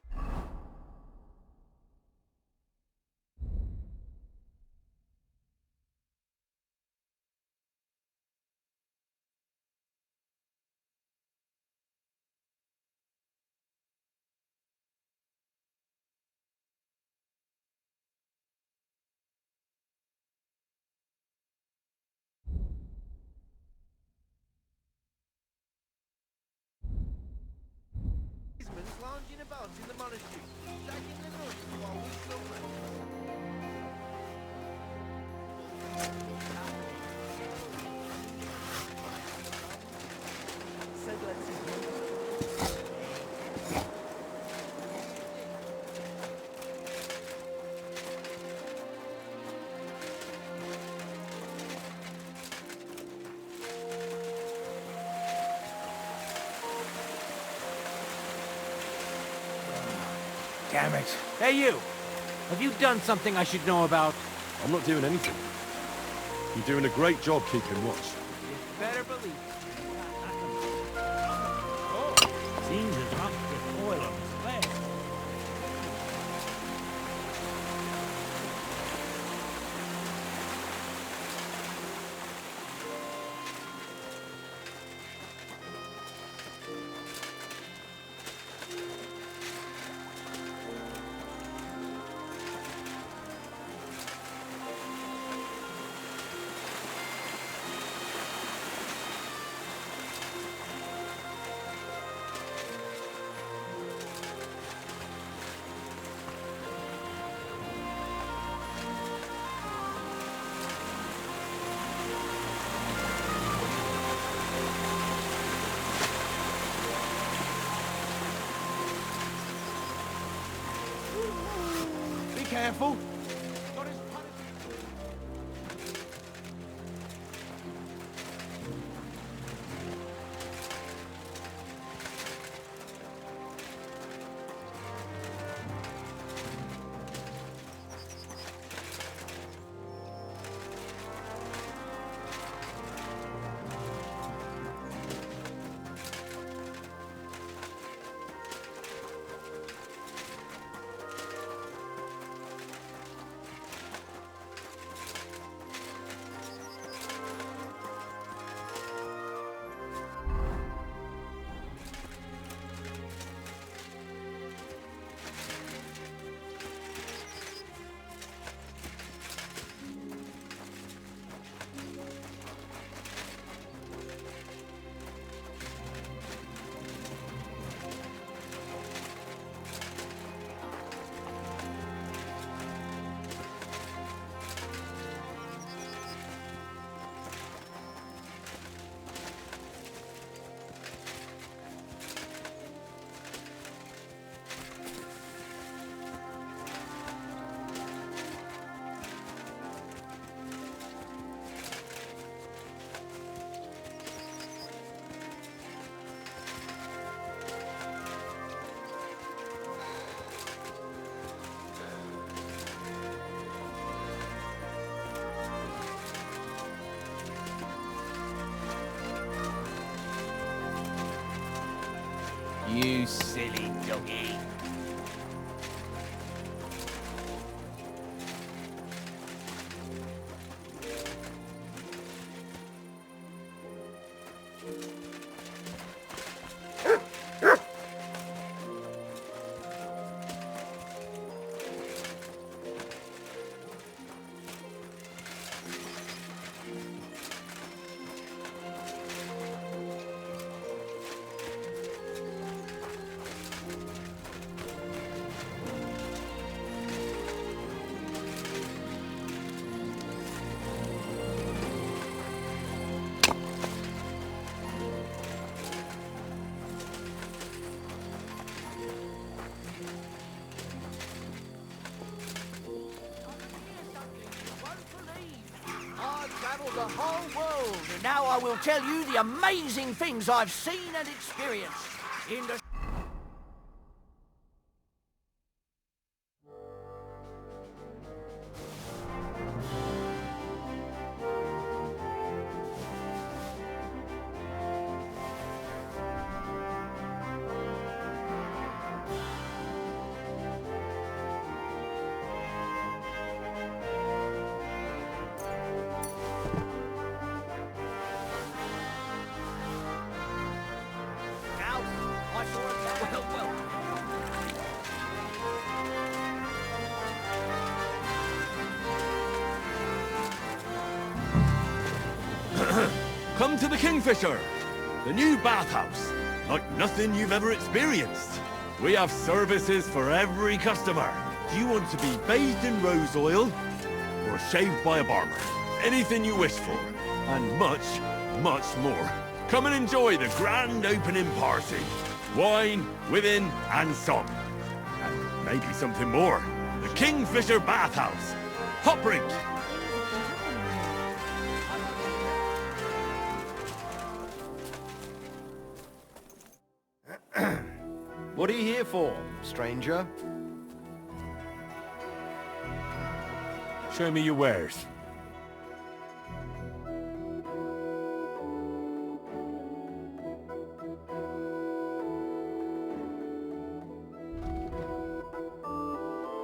Lounging about in the monastery, shagging the nuns while we suffer. Damn it. Hey, you! Have you done something I should know about? I'm not doing anything. You're doing a great job keeping watch. You better believe it. Seems as much the foil on his flag. Careful. You silly doggy. Now I will tell you the amazing things I've seen and experienced in the... Come to the Kingfisher, the new bathhouse, like nothing you've ever experienced. We have services for every customer. Do you want to be bathed in rose oil or shaved by a barber? Anything you wish for, and much, much more. Come and enjoy the grand opening party. Wine, women, and song. And maybe something more. The Kingfisher Bathhouse. Hop rink. What are you here for, stranger? Show me your wares.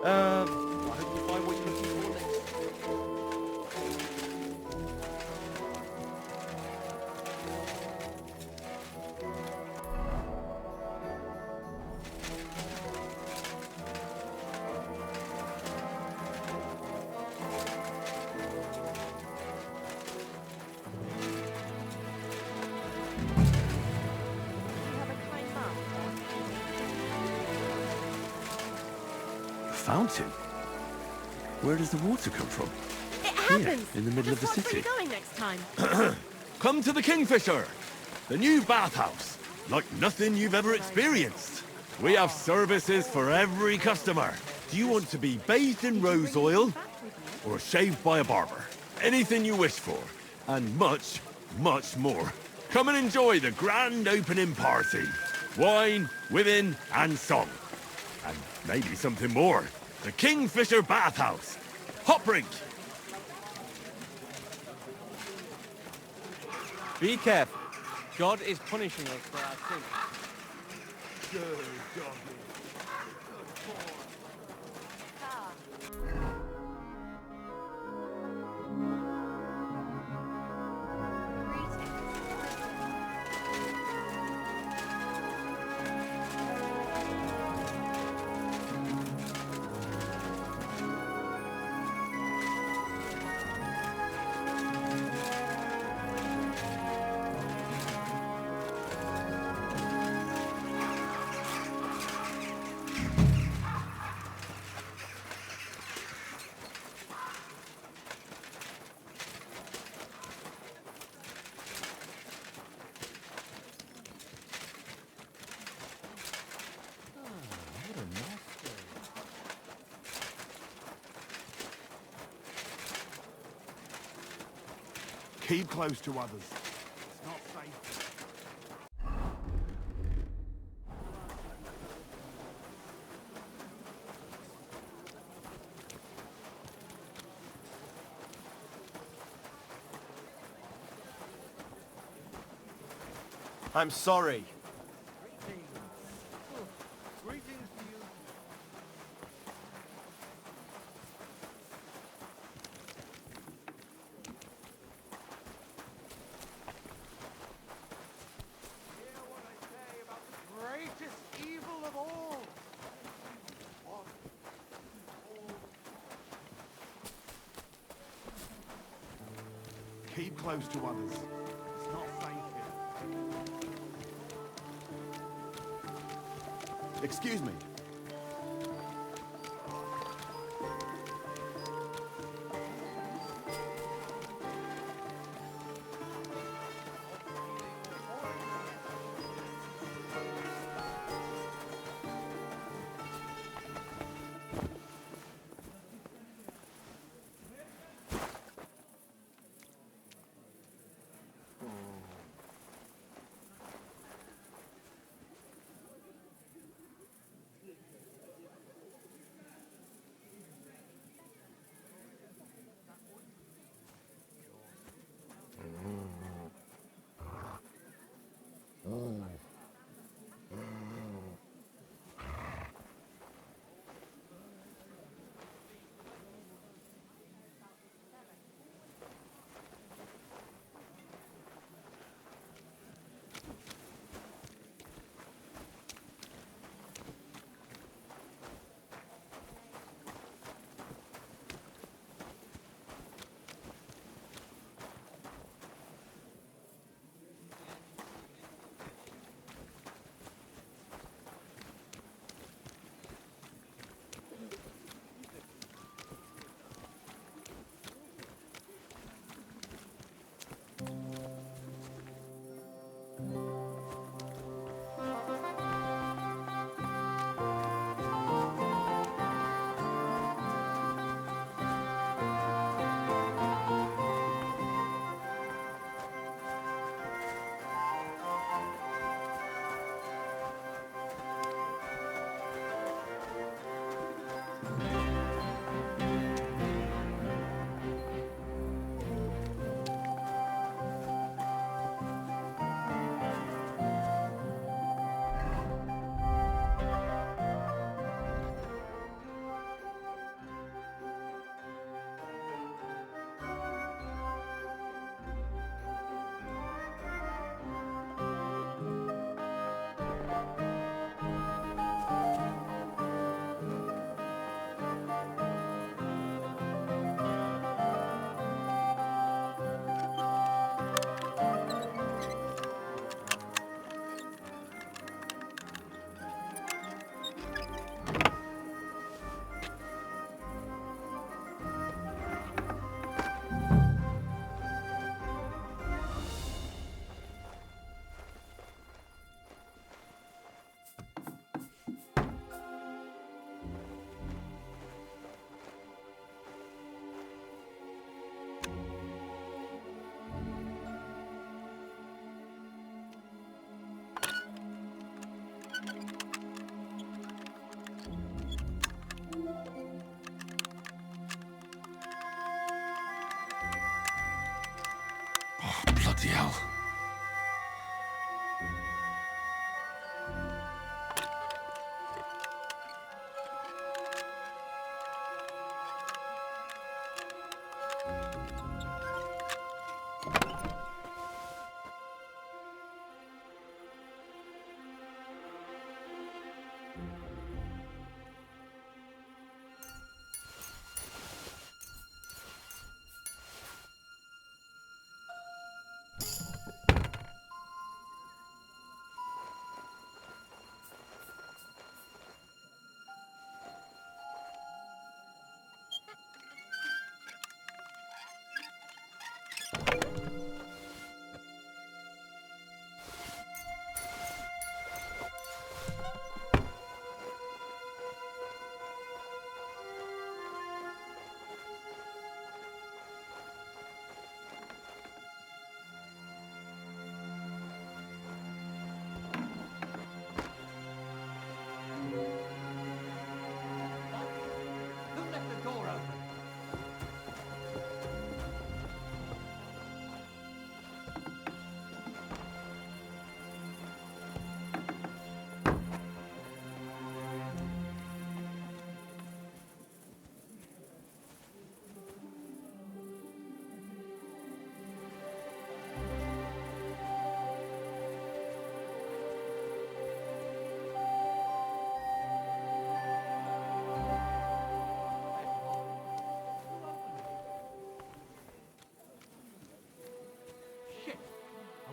I hope you find what you're looking for next. Fountain? Where does the water come from? It happens! In the middle of the Just watch city. where you're going next time. Come to the Kingfisher, the new bathhouse, like nothing you've ever experienced. We have services for every customer. Do you want to be bathed in rose oil or shaved by a barber? Anything you wish for, and much, much more. Come and enjoy the grand opening party. Wine, women, and song. And maybe something more. The Kingfisher Bathhouse. Hop rink. Be careful. God is punishing us for our sins. Good doggy. Keep close to others. It's not safe. I'm sorry. Greetings to you. Hear what I say about the greatest evil of all. Keep close to others. It's not safe here. Excuse me.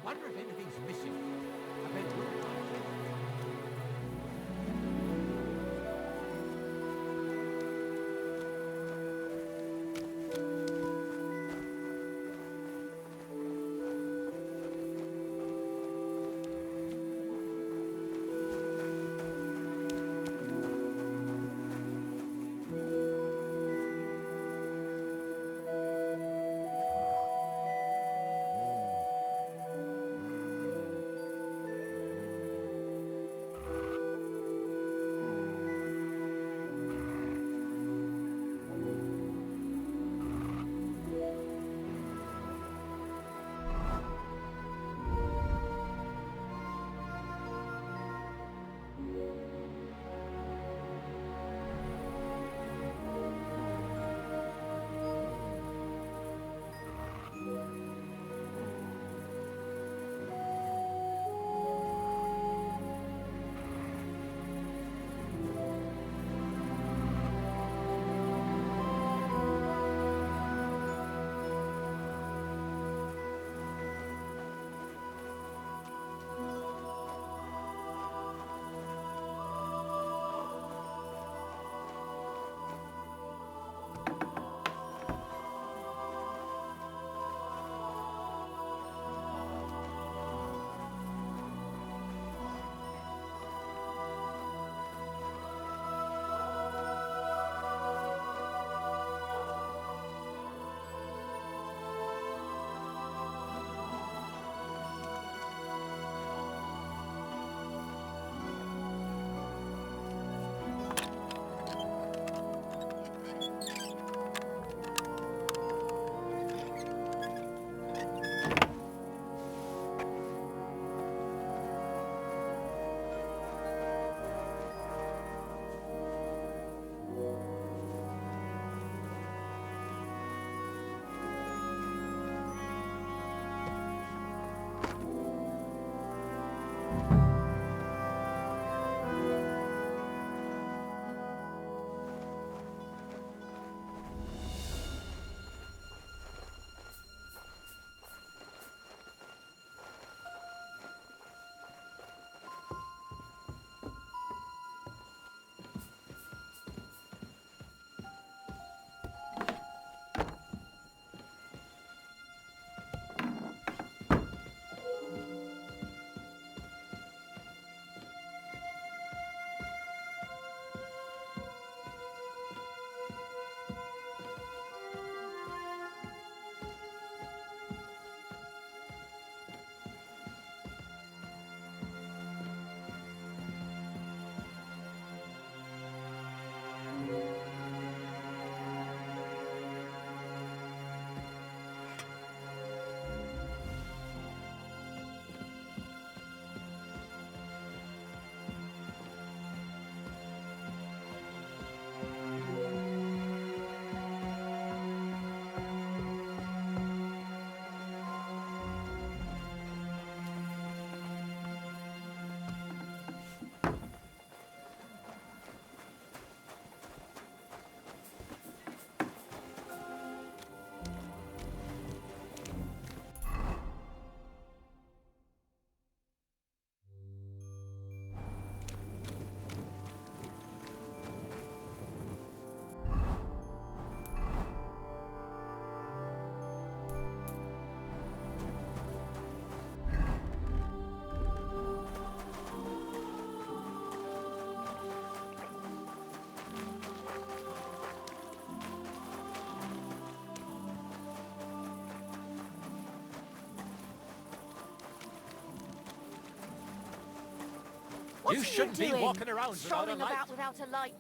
Wonder if anything's missing. I bet we'll find it. You shouldn't be walking around without a strolling light. about without a light.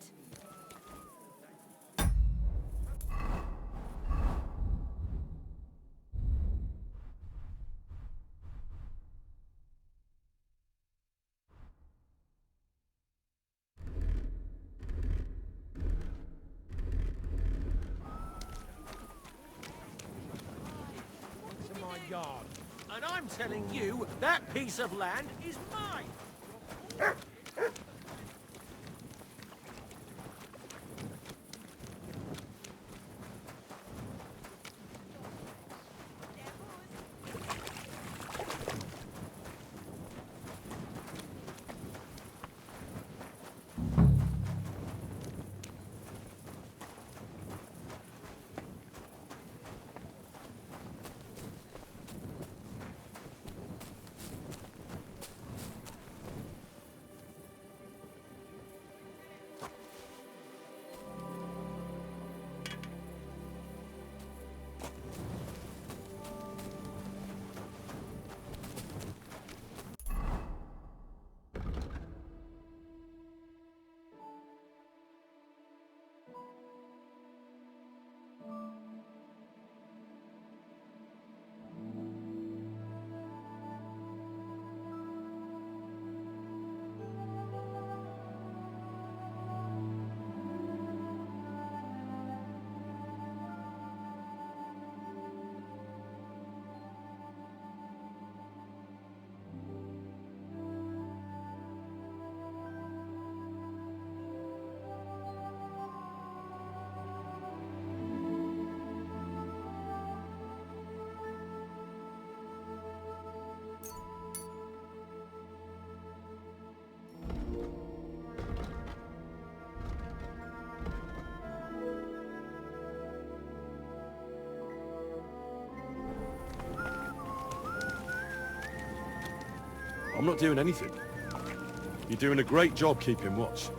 To my yard. And I'm telling you, that piece of land is mine. I'm not doing anything. You're doing a great job keeping watch.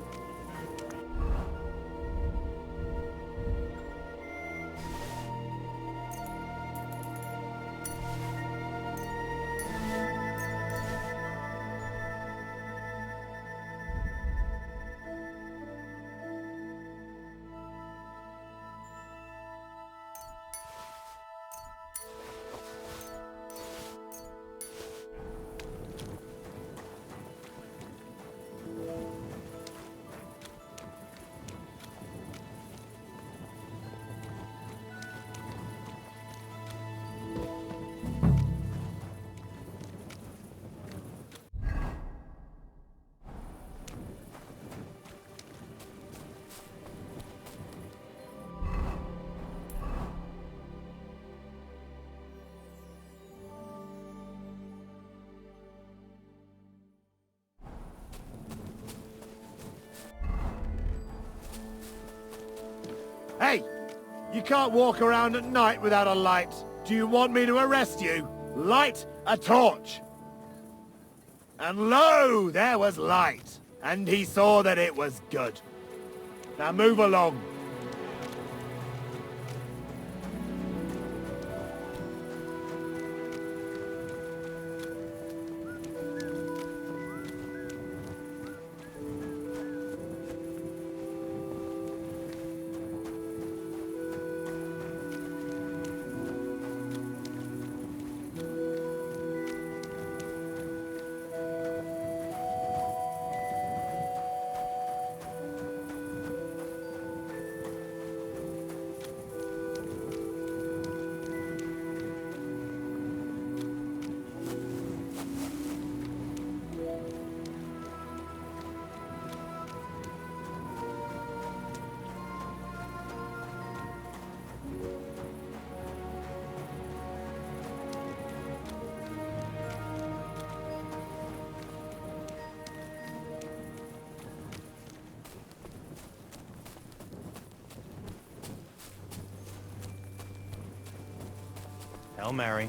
Hey! You can't walk around at night without a light. Do you want me to arrest you? Light a torch! And lo, there was light. And he saw that it was good. Now move along. Hail Mary.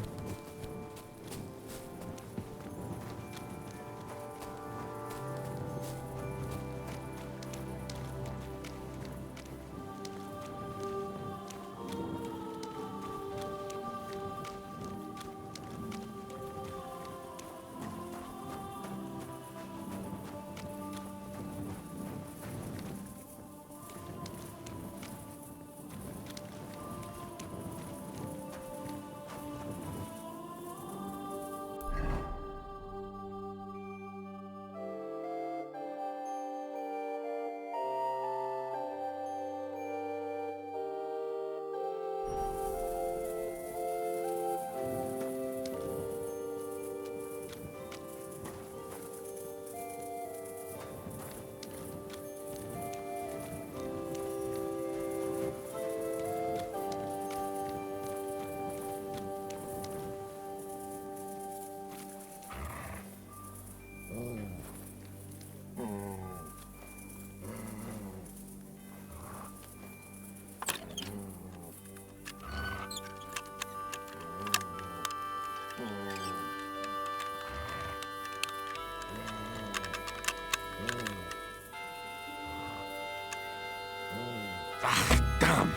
Damn!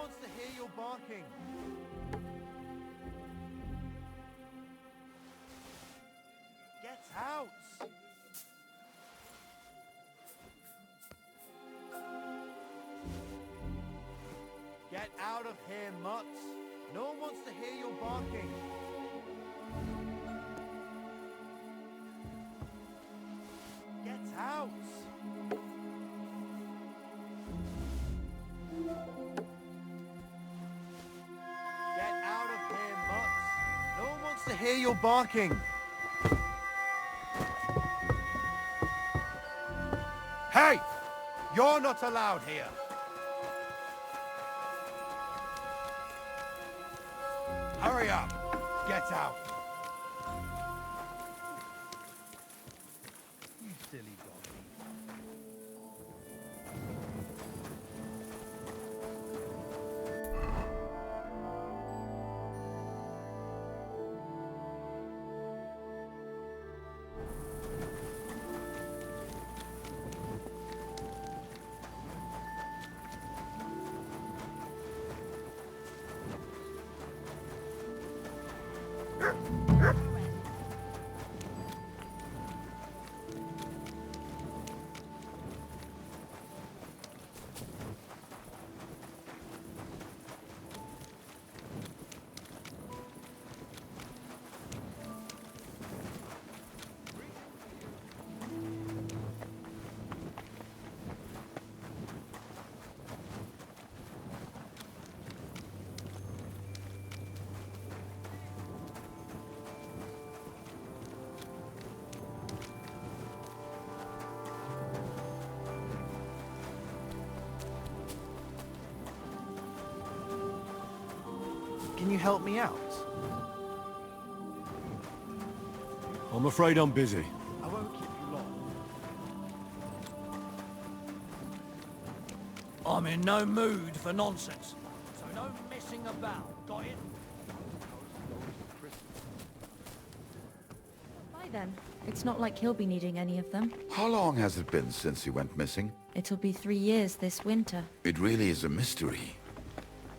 wants to hear your barking. Get out! Get out of here, mutts. No one wants to hear your barking. Get out! Get out of here, mutts. No one wants to hear your barking. Hey! You're not allowed here. Hurry up! Get out! You silly doggy. Can you help me out? I'm afraid I'm busy. I won't keep you long. I'm in no mood for nonsense, so no messing about. Got it? Bye then. It's not like he'll be needing any of them. How long has it been since he went missing? It'll be 3 years this winter. It really is a mystery.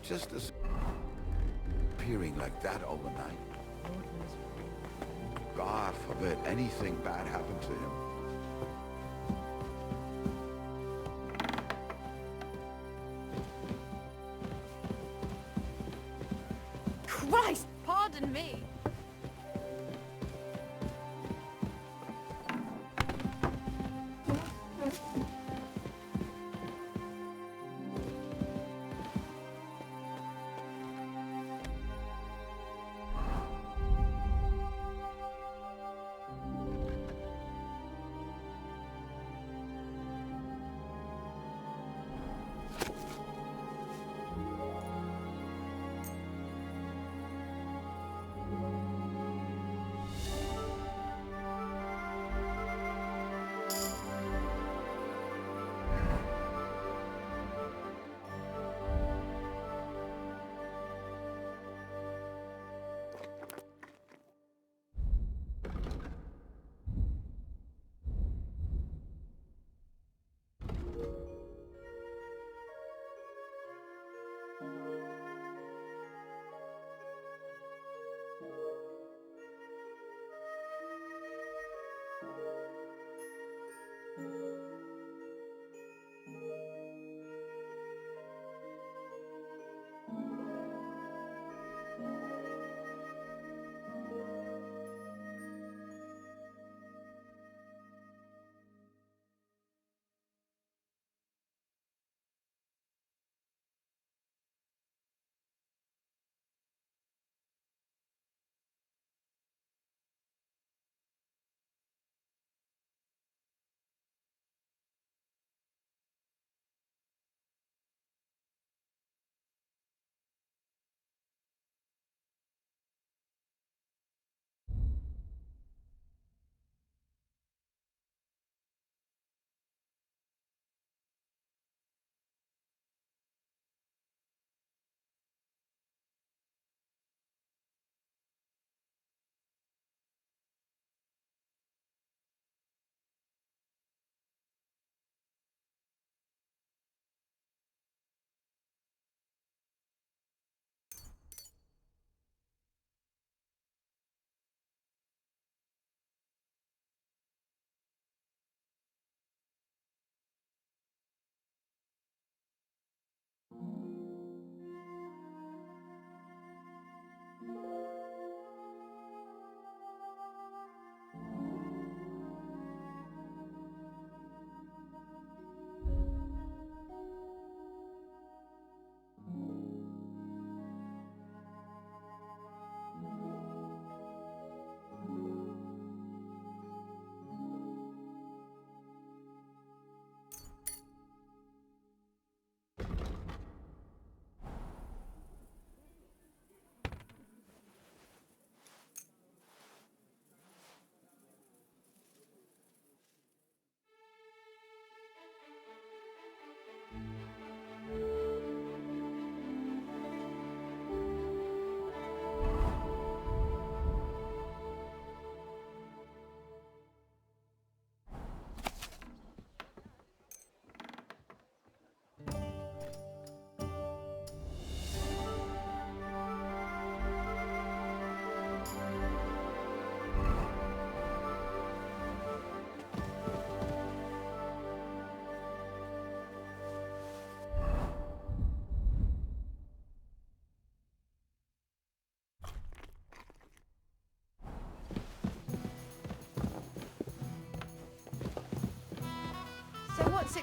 Just as appearing like that overnight. God forbid anything bad happened to him. Christ, pardon me.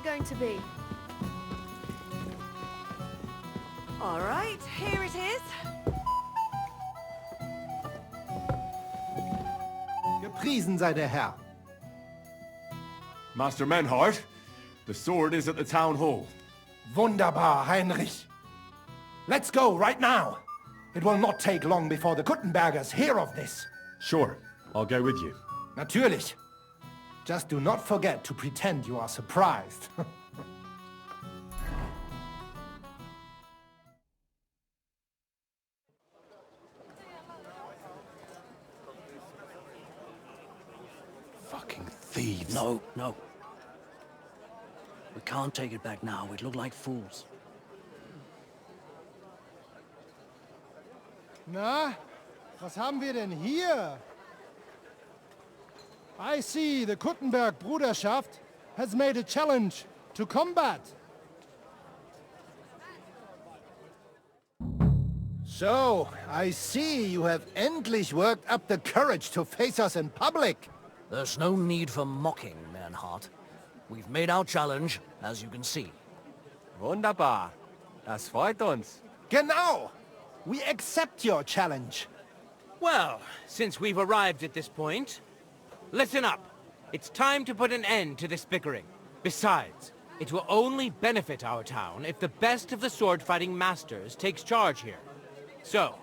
going to be? All right, here it is. Gepriesen sei der Herr. Master Menhart, the sword is at the town hall. Wunderbar, Heinrich. Let's go right now. It will not take long before the Kuttenbergers hear of this. Sure, I'll go with you. Natürlich. Just do not forget to pretend you are surprised. Fucking thieves. No, no. We can't take it back now. We'd look like fools. Na, was haben wir denn hier? I see the Kuttenberg Bruderschaft has made a challenge to combat. So, I see you have endlich worked up the courage to face us in public. There's no need for mocking, Menhart. We've made our challenge, as you can see. Wunderbar. Das freut uns. Genau! We accept your challenge. Well, since we've arrived at this point, listen up. It's time to put an end to this bickering. Besides, it will only benefit our town if the best of the sword-fighting masters takes charge here. So,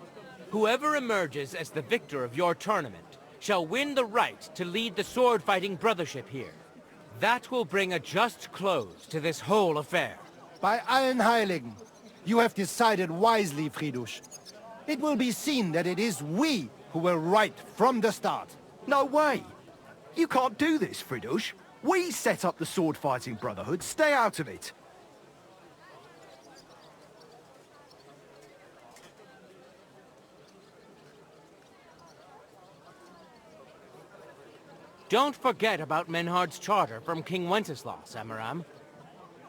whoever emerges as the victor of your tournament shall win the right to lead the sword-fighting brothership here. That will bring a just close to this whole affair. Bei allen Heiligen, you have decided wisely, Fridush. It will be seen that it is we who were right from the start. No way! You can't do this, Fridush. We set up the sword-fighting brotherhood. Stay out of it. Don't forget about Menhard's charter from King Wenceslas, Amaram.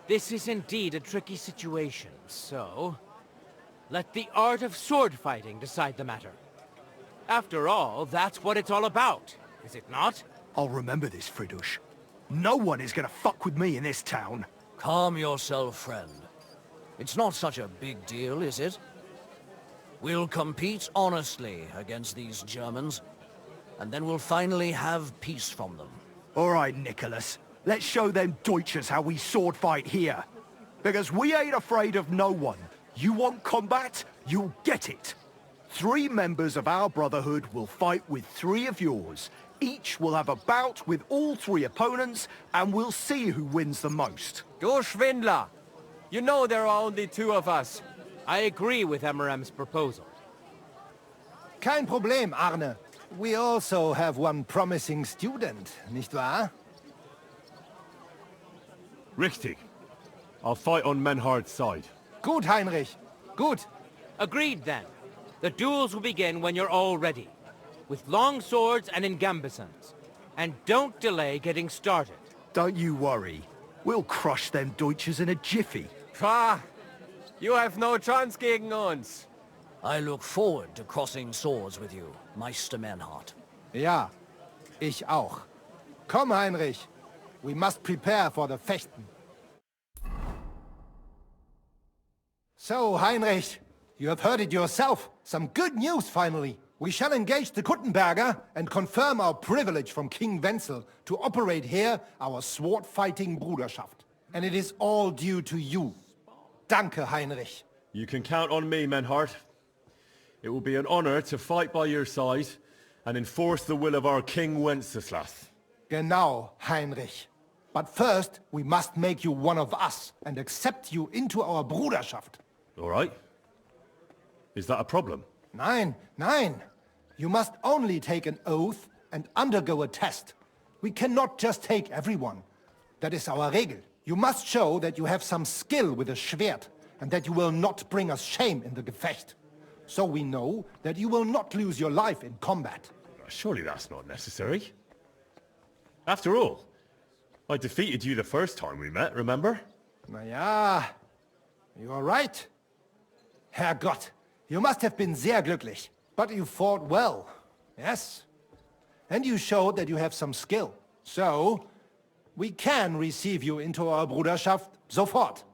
This is indeed a tricky situation, so let the art of sword fighting decide the matter. After all, that's what it's all about, is it not? I'll remember this, Fridush. No one is gonna fuck with me in this town. Calm yourself, friend. It's not such a big deal, is it? We'll compete honestly against these Germans, and then we'll finally have peace from them. All right, Nicholas. Let's show them Deutschers how we sword fight here. Because we ain't afraid of no one. You want combat? You'll get it. 3 members of our brotherhood will fight with 3 of yours. Each will have a bout with all 3 opponents, and we'll see who wins the most. Du Schwindler! You know there are only 2 of us. I agree with Amaram's proposal. Kein Problem, Arne. We also have one promising student, nicht wahr? Richtig. I'll fight on Menhard's side. Gut, Heinrich. Gut. Agreed, then. The duels will begin when you're all ready, with long swords and in gambesons. And don't delay getting started. Don't you worry. We'll crush them Deutschers in a jiffy. Pah! You have no chance gegen uns. I look forward to crossing swords with you, Meister Menhart. Ja, ich auch. Komm, Heinrich. We must prepare for the Fechten. So, Heinrich, you have heard it yourself. Some good news, finally. We shall engage the Kuttenberger and confirm our privilege from King Wenzel to operate here our sword-fighting Bruderschaft. And it is all due to you. Danke, Heinrich. You can count on me, Menhart. It will be an honor to fight by your side and enforce the will of our King Wenceslas. Genau, Heinrich. But first, we must make you one of us and accept you into our Bruderschaft. All right. Is that a problem? Nein, nein. You must only take an oath and undergo a test. We cannot just take everyone. That is our Regel. You must show that you have some skill with a Schwert and that you will not bring us shame in the Gefecht. So we know that you will not lose your life in combat. Surely that's not necessary. After all, I defeated you the first time we met, remember? Na ja, you are right. Herrgott, you must have been sehr glücklich. But you fought well, yes. And you showed that you have some skill. So, We can receive you into our Bruderschaft sofort.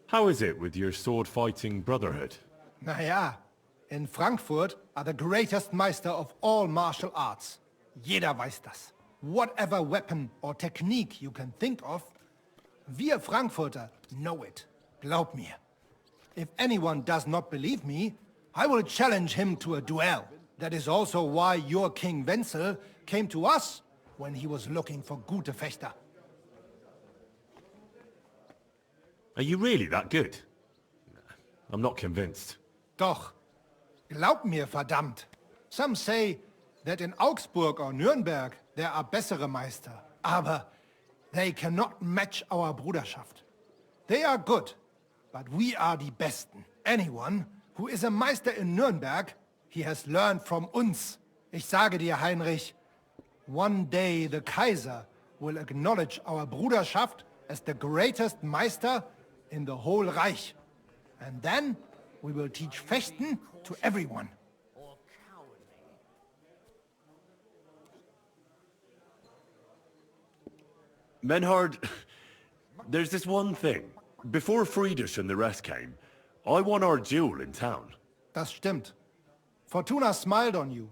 How is it with your sword-fighting brotherhood? Naja, in Frankfurt are the greatest Meister of all martial arts. Jeder weiß das. Whatever weapon or technique you can think of, wir Frankfurter know it. Glaub mir. If anyone does not believe me, I will challenge him to a duel. That is also why your King Wenzel came to us when he was looking for gute Fechter. Are you really that good? I'm not convinced. Doch. Glaub mir, verdammt. Some say that in Augsburg or Nürnberg there are bessere Meister. Aber they cannot match our Bruderschaft. They are good, but we are die Besten. Anyone who is a Meister in Nürnberg, he has learned from uns. Ich sage dir, Heinrich, one day the Kaiser will acknowledge our Bruderschaft as the greatest Meister in the whole Reich. And then we will teach Fechten to everyone. Menhard, there's this one thing. Before Friedrich and the rest came, I won our duel in town. Das stimmt. Fortuna smiled on you.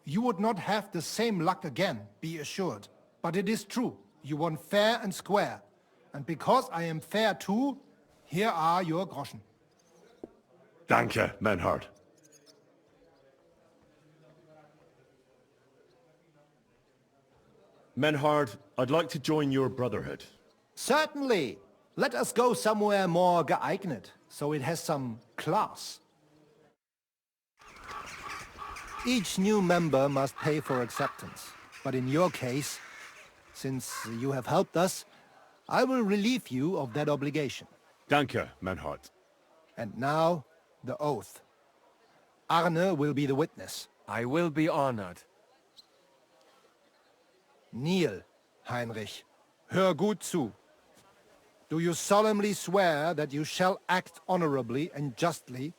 You would not have the same luck again, be assured. But it is true. You won fair and square. And because I am fair too, here are your Groschen. Danke, Menhard. Menhard, I'd like to join your brotherhood. Certainly. Let us go somewhere more geeignet, so it has some class. Each new member must pay for acceptance. But in your case, since you have helped us, I will relieve you of that obligation. Danke, Menhard. And now, the oath. Arne will be the witness. I will be honored. Kneel, Heinrich. Hör gut zu. Do you solemnly swear that you shall act honorably and justly,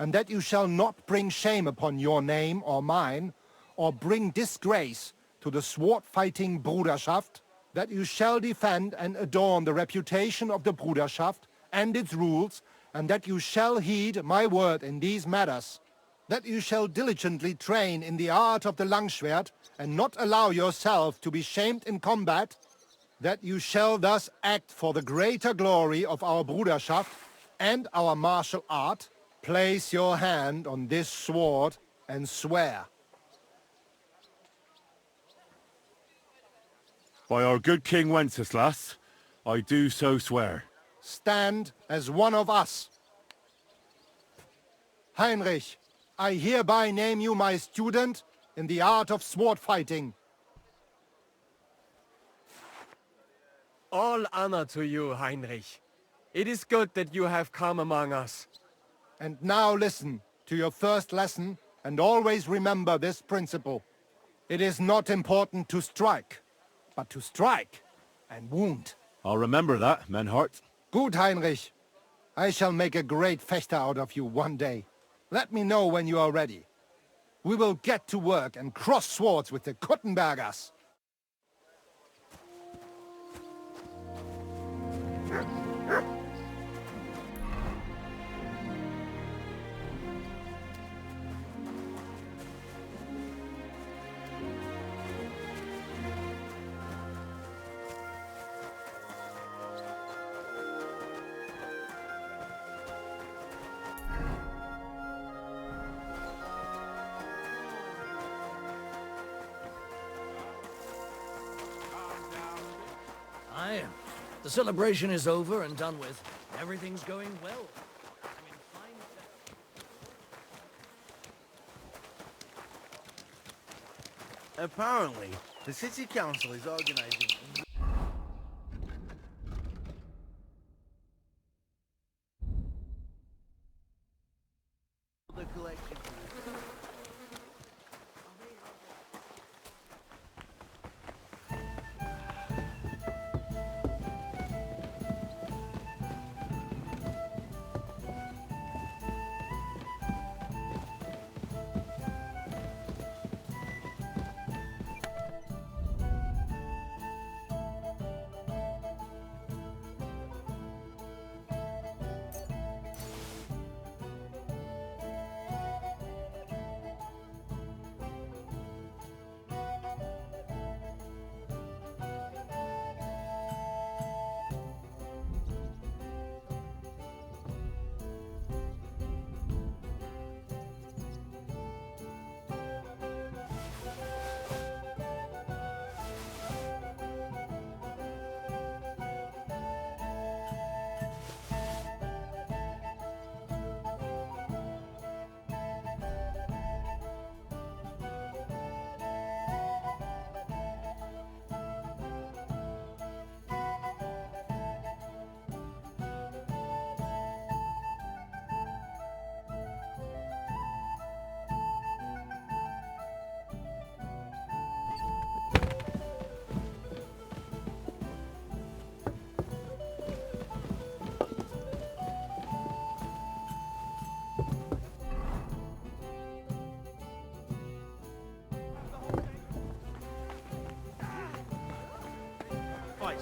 and that you shall not bring shame upon your name or mine, or bring disgrace to the sword-fighting Bruderschaft, that you shall defend and adorn the reputation of the Bruderschaft and its rules, and that you shall heed my word in these matters, that you shall diligently train in the art of the Langschwert, and not allow yourself to be shamed in combat, that you shall thus act for the greater glory of our Bruderschaft and our martial art, place your hand on this sword and swear. By our good King Wenceslas, I do so swear. Stand as one of us. Heinrich, I hereby name you my student in the art of sword fighting. All honor to you, Heinrich. It is good that you have come among us. And now listen to your first lesson and always remember this principle. It is not important to strike, but to strike and wound. I'll remember that, Menhard. Gut, Heinrich. I shall make a great Fechter out of you one day. Let me know when you are ready. We will get to work and cross swords with the Kuttenbergers. The celebration is over and done with. Everything's going well. Apparently, the city council is organizing the collection.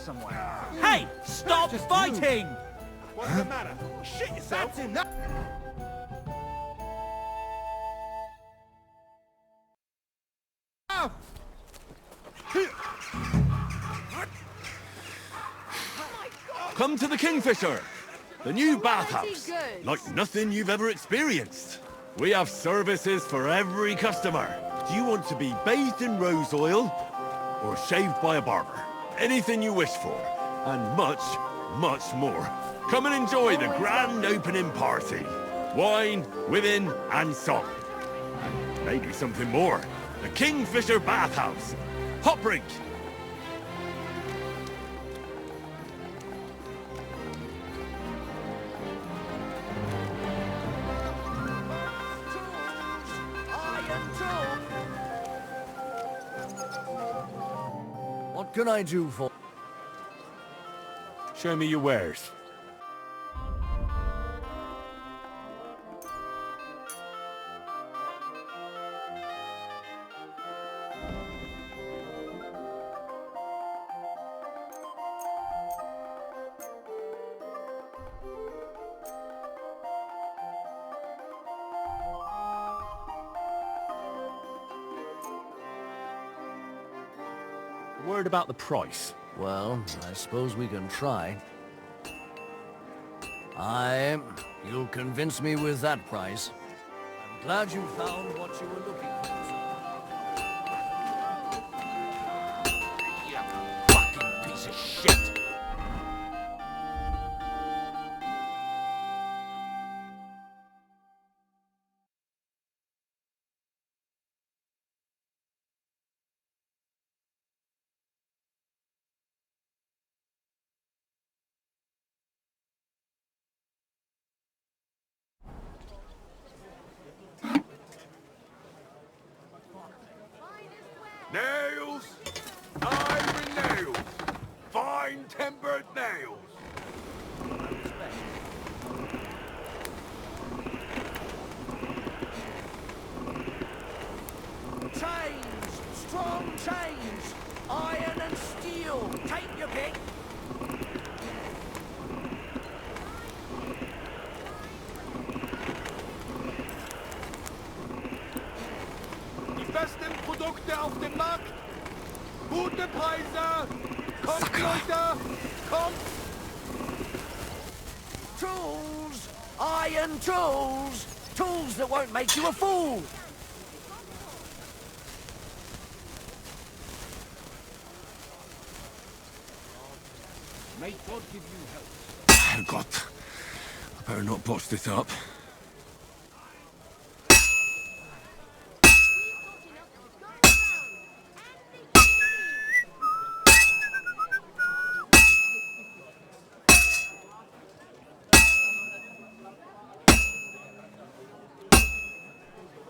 somewhere. Hey! Stop fighting! What's the matter? Shit yourself! That's enough! Come to the Kingfisher, the new bathhouse, good. like nothing you've ever experienced. We have services for every customer. Do you want to be bathed in rose oil or shaved by a barber? Anything you wish for, and much, much more. Come and enjoy the grand opening party. Wine, women, and song. And maybe something more. The Kingfisher Bathhouse. Hot Brink. What can I do for... Show me your wares. Word about the price? Well, I suppose we can try. You'll convince me with that price. I'm glad you found what you were looking for. You fucking piece of shit! Nails! Iron nails! Fine tempered nails! Chains! Strong chains! Iron and steel! Take your pick! Die besten Produkte auf dem Markt! Gute Preise! Kommt, Leute! Kommt! Tools! Iron tools! Tools that won't make you a fool! May God give you help. Oh, God. I better not botch this up.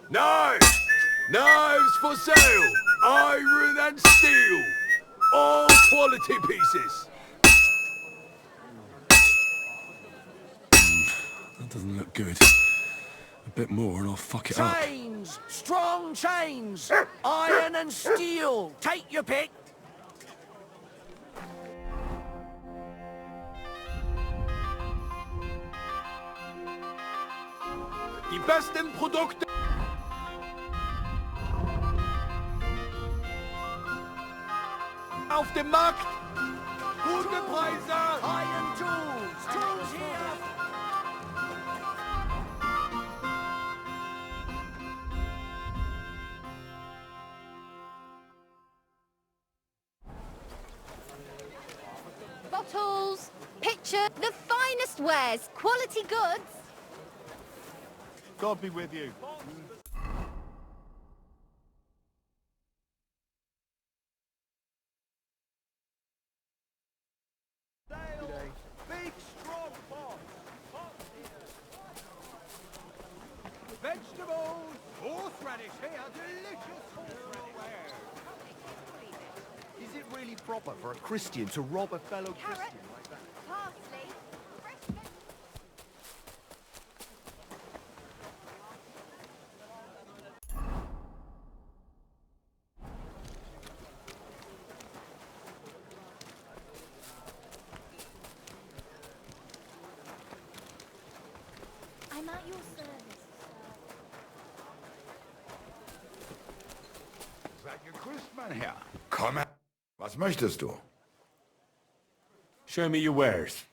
Knives! Knives for sale! Iron and steel! All quality pieces! That doesn't look good. A bit more and I'll fuck it up. Chains! Strong chains! Iron and steel! Take your pick! Die besten Produkte auf dem Markt! Gute Preise! Iron tools! Tools here! Bottles, picture, the finest wares, quality goods. God be with you. Big, strong pot. Vegetables. Horseradish here. Delicious horseradish. Is it really proper for a Christian to rob a fellow Christian like that? Parsley, fresh mein Herr. Komm her. Was möchtest du? Show me your wares.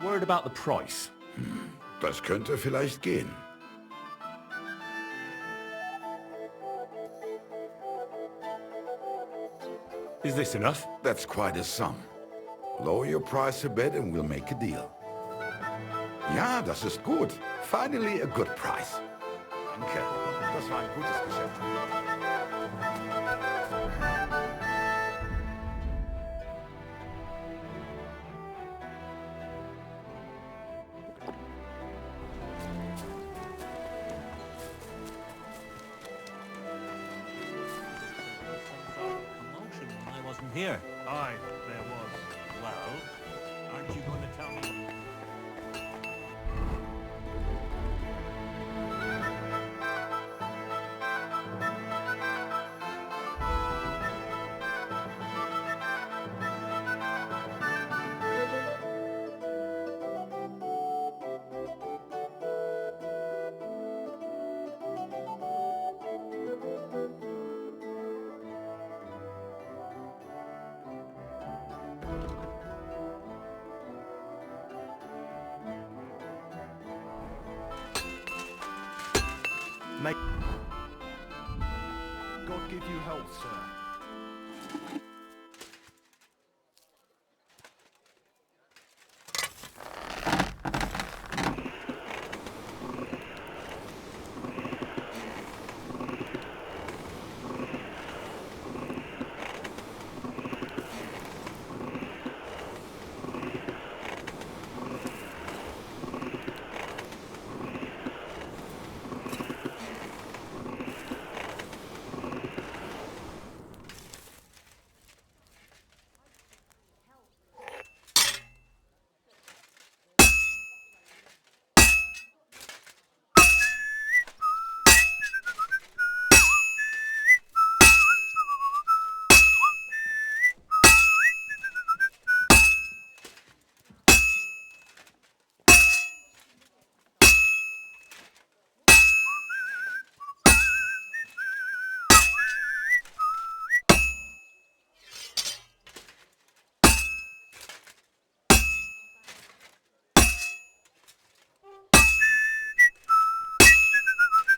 Word about the price. Das könnte vielleicht gehen. Is this enough? That's quite a sum. Lower your price a bit and we'll make a deal. Ja, das ist gut. Finally a good price. Danke. Das war ein gutes Geschäft. Here. Aye, there was. Well, aren't you going to tell me? May God give you health, sir.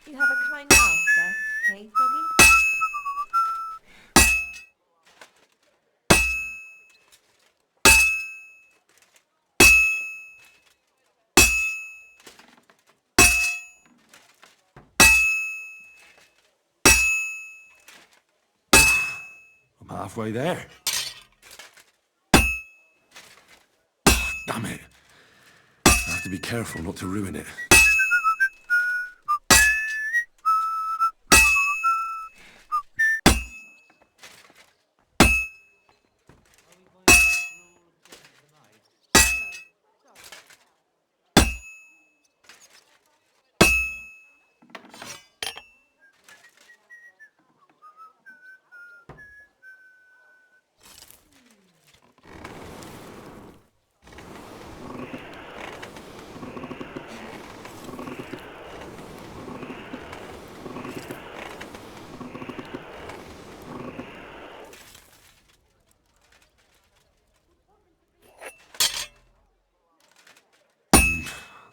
You have a kind master, eh, Froggy? I'm halfway there. Damn it. I have to be careful not to ruin it.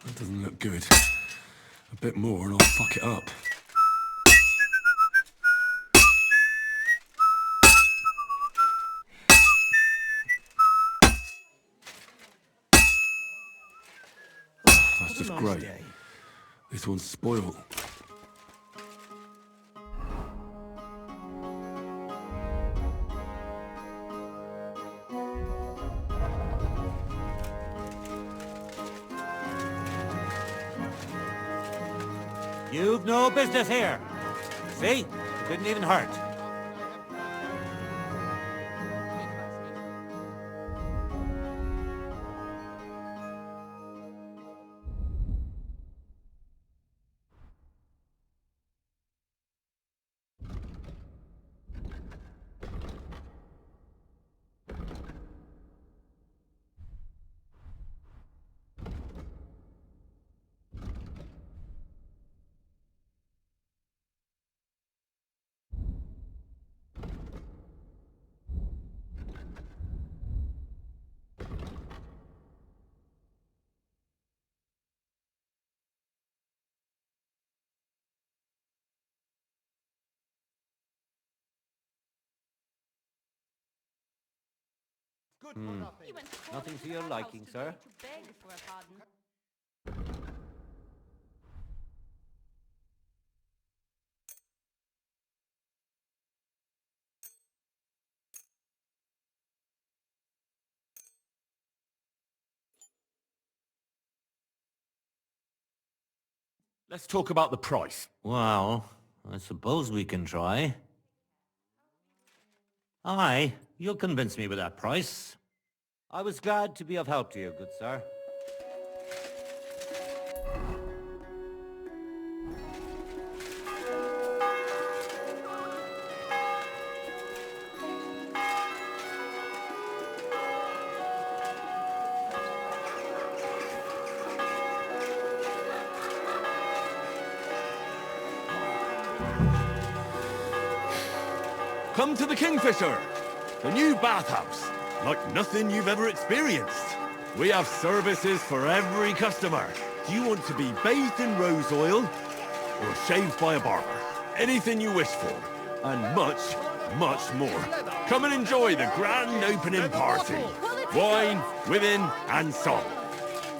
That doesn't look good. A bit more and I'll fuck it up. Oh, that's just great. This one's spoiled. You've no business here. See? Didn't even hurt. Nothing to your liking, sir. Let's talk about the price. Well, I suppose we can try. Aye, you'll convince me with that price. I was glad to be of help to you, good sir. Come to the Kingfisher, the new bathhouse, like nothing you've ever experienced. We have services for every customer. Do you want to be bathed in rose oil or shaved by a barber? Anything you wish for, and much, much more. Come and enjoy the grand opening party. Wine, women, and song.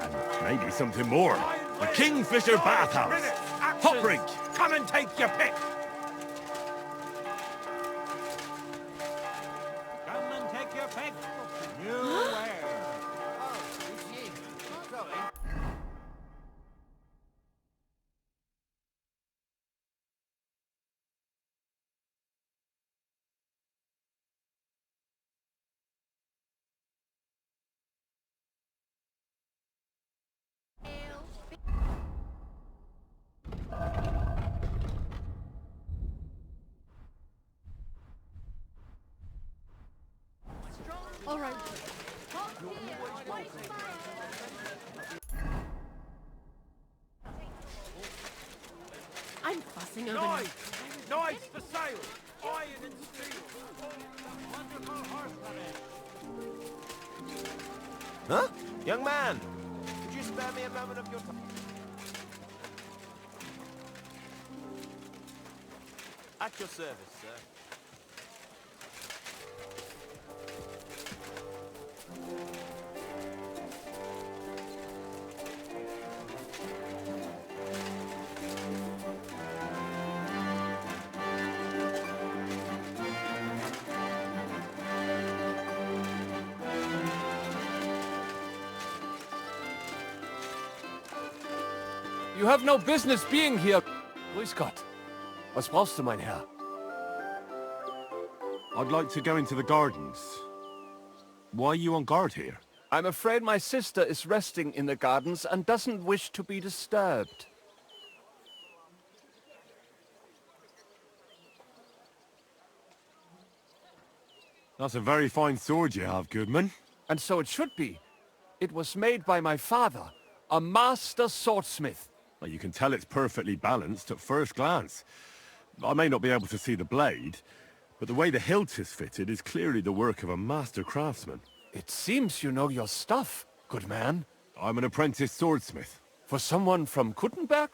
And maybe something more. The Kingfisher Bathhouse. Hot drink. Come and take your pick. Come and take your pick. You where? Oh, it's you. Sorry. All right. I'm fussing over Knives! Knives for sale! Iron and steel! Wonderful horse Huh? Young man, could you spare me a moment of your time? At your service, sir. You have no business being here. Grüß Gott. Was brauchst du, mein Herr? I'd like to go into the gardens. Why are you on guard here? I'm afraid my sister is resting in the gardens and doesn't wish to be disturbed. That's a very fine sword you have, Goodman. And so it should be. It was made by my father, a master swordsmith. Well, you can tell it's perfectly balanced at first glance. I may not be able to see the blade, but the way the hilt is fitted is clearly the work of a master craftsman. It seems you know your stuff, good man. I'm an apprentice swordsmith. For someone from Kuttenberg?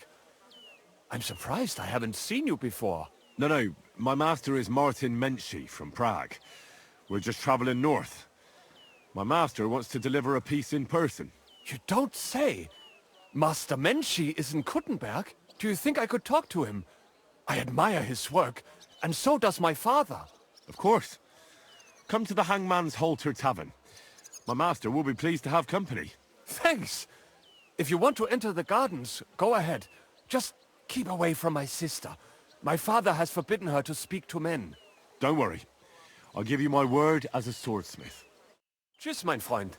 I'm surprised I haven't seen you before. No, my master is Martin Menschy from Prague. We're just traveling north. My master wants to deliver a piece in person. You don't say! Master Menschy is in Kuttenberg? Do you think I could talk to him? I admire his work, and so does my father. Of course. Come to the Hangman's Halter Tavern. My master will be pleased to have company. Thanks! If you want to enter the gardens, go ahead. Just Keep away from my sister. My father has forbidden her to speak to men. Don't worry. I'll give you my word as a swordsmith. Tschüss, mein Freund.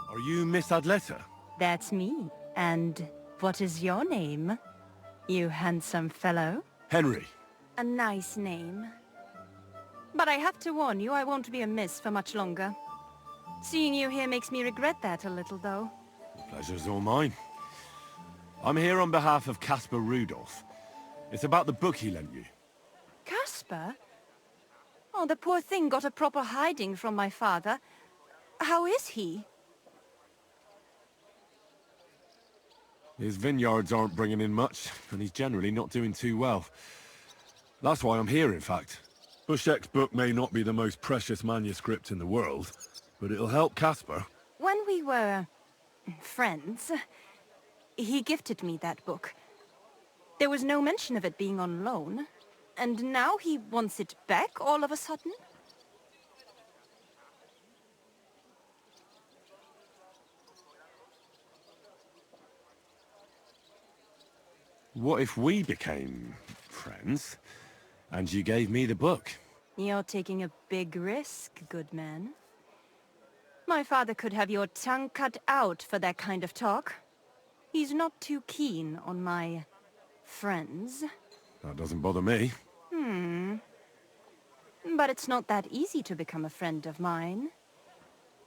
Are you Miss Adletta? That's me. And what is your name, you handsome fellow? Henry. A nice name. But I have to warn you, I won't be a miss for much longer. Seeing you here makes me regret that a little, though. Pleasure's all mine. I'm here on behalf of Caspar Rudolph. It's about the book he lent you. Caspar? Oh, the poor thing got a proper hiding from my father. How is he? His vineyards aren't bringing in much, and he's generally not doing too well. That's why I'm here, in fact. Bushek's book may not be the most precious manuscript in the world, but it'll help Caspar. When we were friends, he gifted me that book. There was no mention of it being on loan, and now he wants it back all of a sudden? What if we became friends, and you gave me the book? You're taking a big risk, good man. My father could have your tongue cut out for that kind of talk. He's not too keen on my friends. That doesn't bother me. But it's not that easy to become a friend of mine.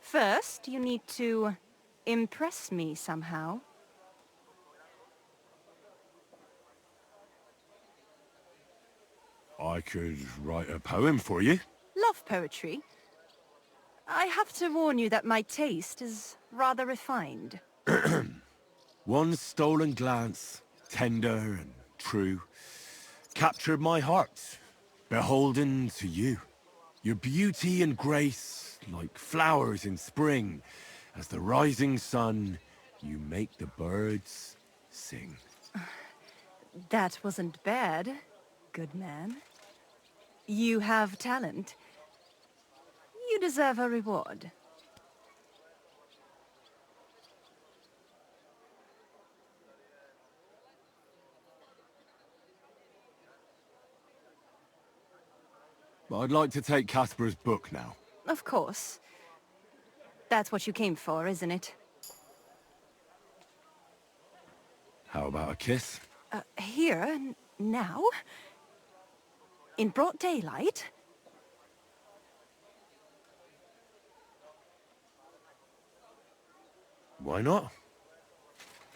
First, you need to impress me somehow. I could write a poem for you. Love poetry. I have to warn you that my taste is rather refined. One stolen glance, tender and true, captured my heart, beholden to you. Your beauty and grace, like flowers in spring, as the rising sun, you make the birds sing. That wasn't bad, good man. You have talent. You deserve a reward. I'd like to take Caspar's book now. Of course. That's what you came for, isn't it? How about a kiss? Here, now? In broad daylight? Why not?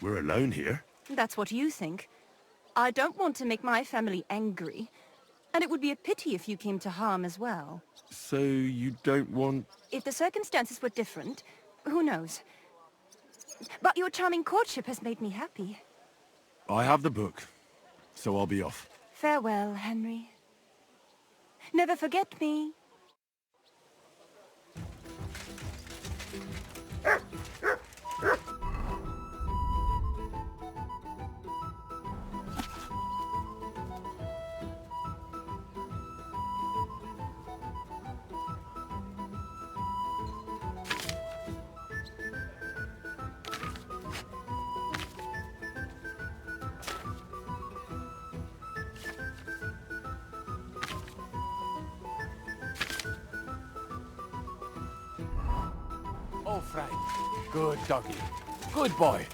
We're alone here. That's what you think. I don't want to make my family angry. And it would be a pity if you came to harm as well. So you don't want... If the circumstances were different, who knows? But your charming courtship has made me happy. I have the book, so I'll be off. Farewell, Henry. Never forget me. Oh, Frank. Good doggy. Good boy.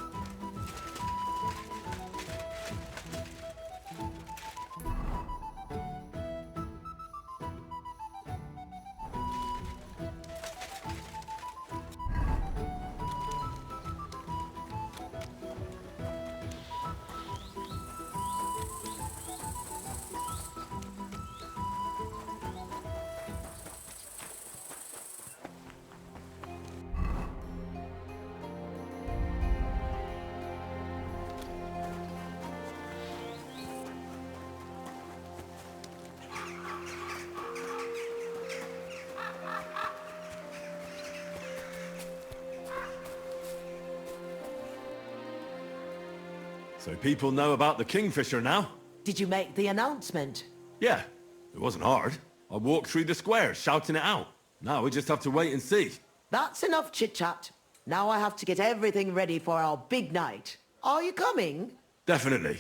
So people know about the Kingfisher now? Did you make the announcement? Yeah, it wasn't hard. I walked through the square, shouting it out. Now we just have to wait and see. That's enough chit-chat. Now I have to get everything ready for our big night. Are you coming? Definitely.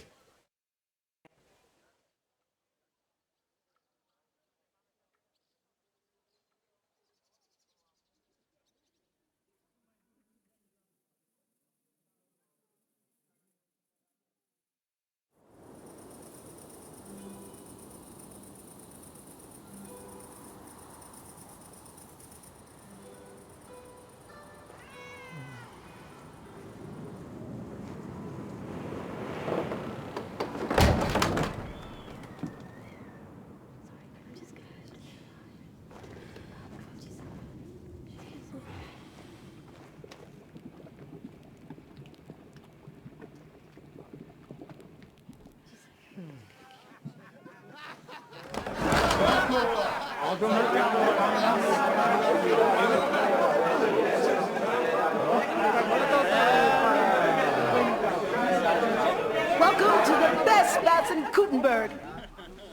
Welcome to the best baths in Kuttenberg.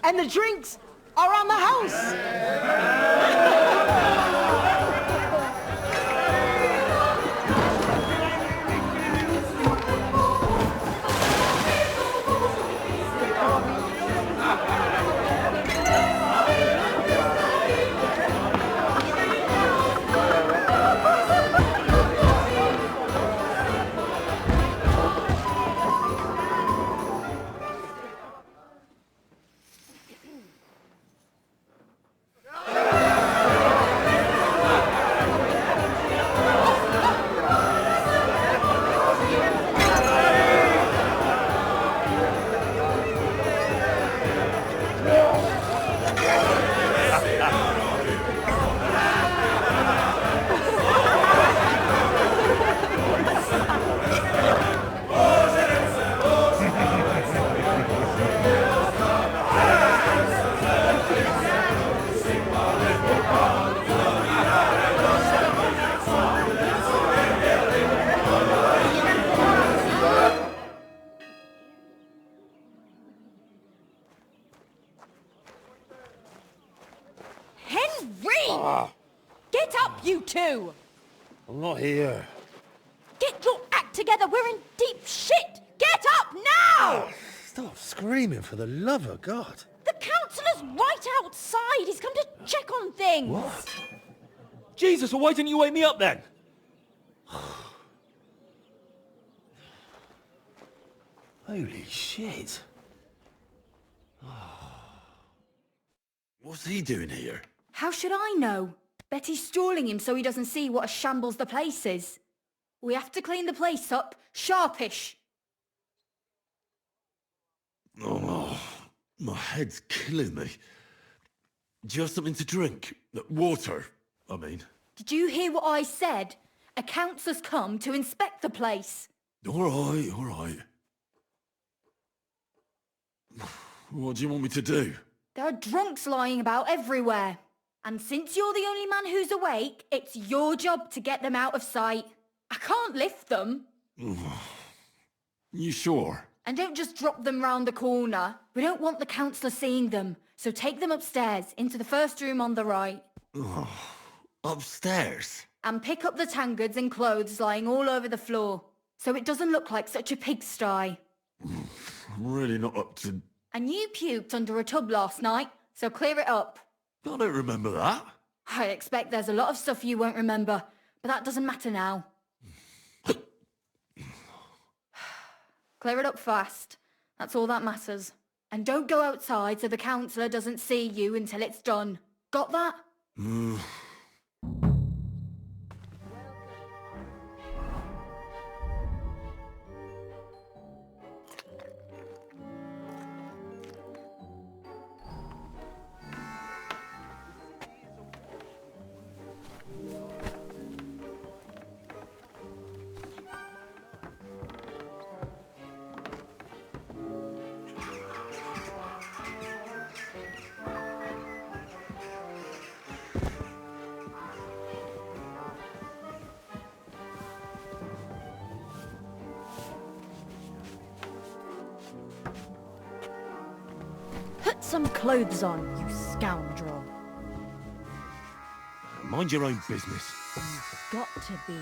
And the drinks are on the house. Get up, you two! I'm not here. Get your act together, we're in deep shit! Get up now! Stop screaming, for the love of God. The councillor's right outside. He's come to check on things. What? Jesus, well, why didn't you wake me up then? Holy shit. What's he doing here? How should I know? Betty's stalling him so he doesn't see what a shambles the place is. We have to clean the place up, sharpish. Oh, my head's killing me. Do you have something to drink? Water, I mean. Did you hear what I said? A councillor's come to inspect the place. All right, all right. What do you want me to do? There are drunks lying about everywhere. And since you're the only man who's awake, it's your job to get them out of sight. I can't lift them. You sure? And don't just drop them round the corner. We don't want the councillor seeing them. So take them upstairs, into the first room on the right. Upstairs? And pick up the tankards and clothes lying all over the floor. So it doesn't look like such a pigsty. I'm really not up to... And you puked under a tub last night, so clear it up. I don't remember that. I expect there's a lot of stuff you won't remember, but that doesn't matter now. Clear it up fast. That's all that matters. And don't go outside so the councillor doesn't see you until it's done. Got that? Put some clothes on, you scoundrel. Mind your own business. Got to be.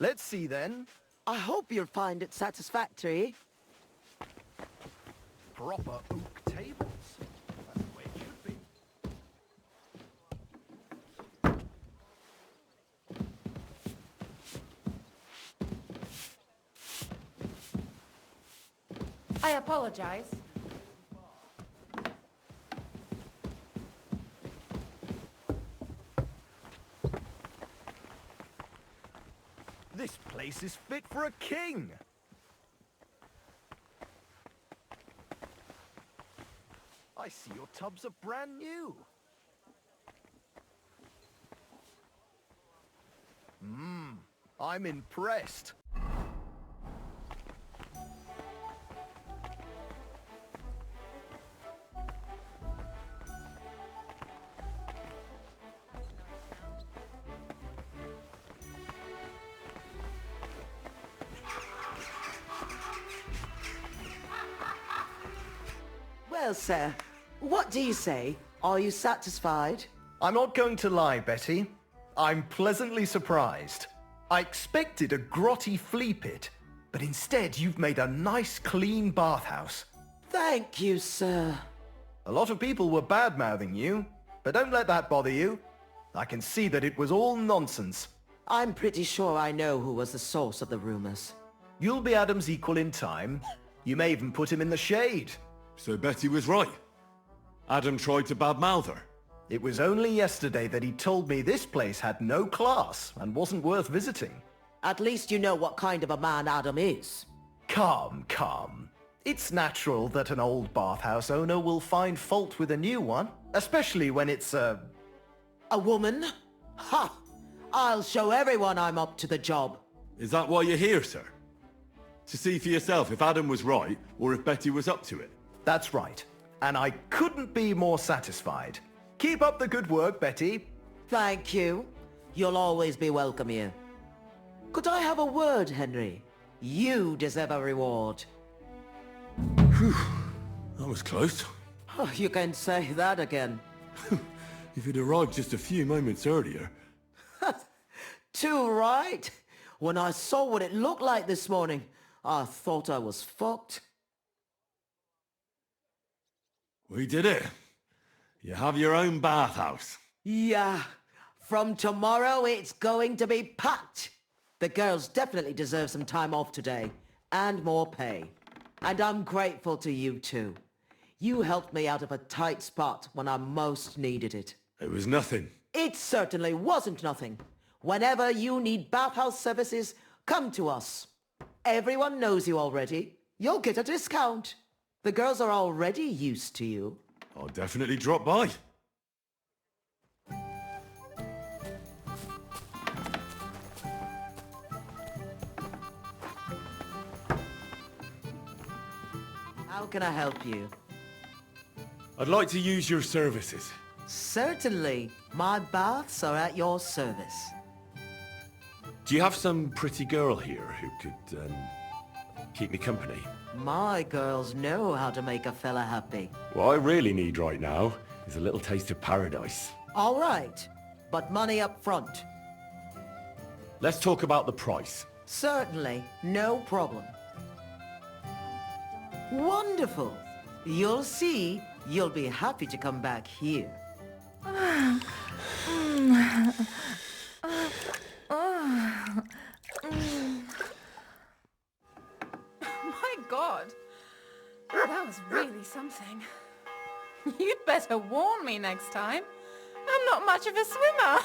Let's see then. I hope you'll find it satisfactory. Proper oak tables. That's the way it should be. I apologize. place is fit for a king. I see your tubs are brand new. I'm impressed. Well, sir, what do you say? Are you satisfied? I'm not going to lie, Betty. I'm pleasantly surprised. I expected a grotty flea pit, but instead you've made a nice clean bathhouse. Thank you, sir. A lot of people were bad-mouthing you, but don't let that bother you. I can see that it was all nonsense. I'm pretty sure I know who was the source of the rumors. You'll be Adam's equal in time. You may even put him in the shade. So Betty was right. Adam tried to badmouth her. It was only yesterday that he told me this place had no class and wasn't worth visiting. At least you know what kind of a man Adam is. Come, come. It's natural that an old bathhouse owner will find fault with a new one, especially when it's a woman? Ha! I'll show everyone I'm up to the job. Is that why you're here, sir? To see for yourself if Adam was right or if Betty was up to it? That's right. And I couldn't be more satisfied. Keep up the good work, Betty. Thank you. You'll always be welcome here. Could I have a word, Henry? You deserve a reward. Whew. That was close. Oh, you can say that again. If you'd arrived just a few moments earlier. Too right. When I saw what it looked like this morning, I thought I was fucked. We did it. You have your own bathhouse. Yeah. From tomorrow, it's going to be packed. The girls definitely deserve some time off today. And more pay. And I'm grateful to you too. You helped me out of a tight spot when I most needed it. It was nothing. It certainly wasn't nothing. Whenever you need bathhouse services, come to us. Everyone knows you already. You'll get a discount. The girls are already used to you. I'll definitely drop by. How can I help you? I'd like to use your services. Certainly. My baths are at your service. Do you have some pretty girl here who could, keep me company? My girls know how to make a fella happy. What I really need right now is a little taste of paradise. All right, but money up front. Let's talk about the price. Certainly, no problem. Wonderful. You'll see, you'll be happy to come back here. My God, that was really something. You'd better warn me next time. I'm not much of a swimmer.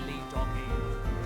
silly doggy.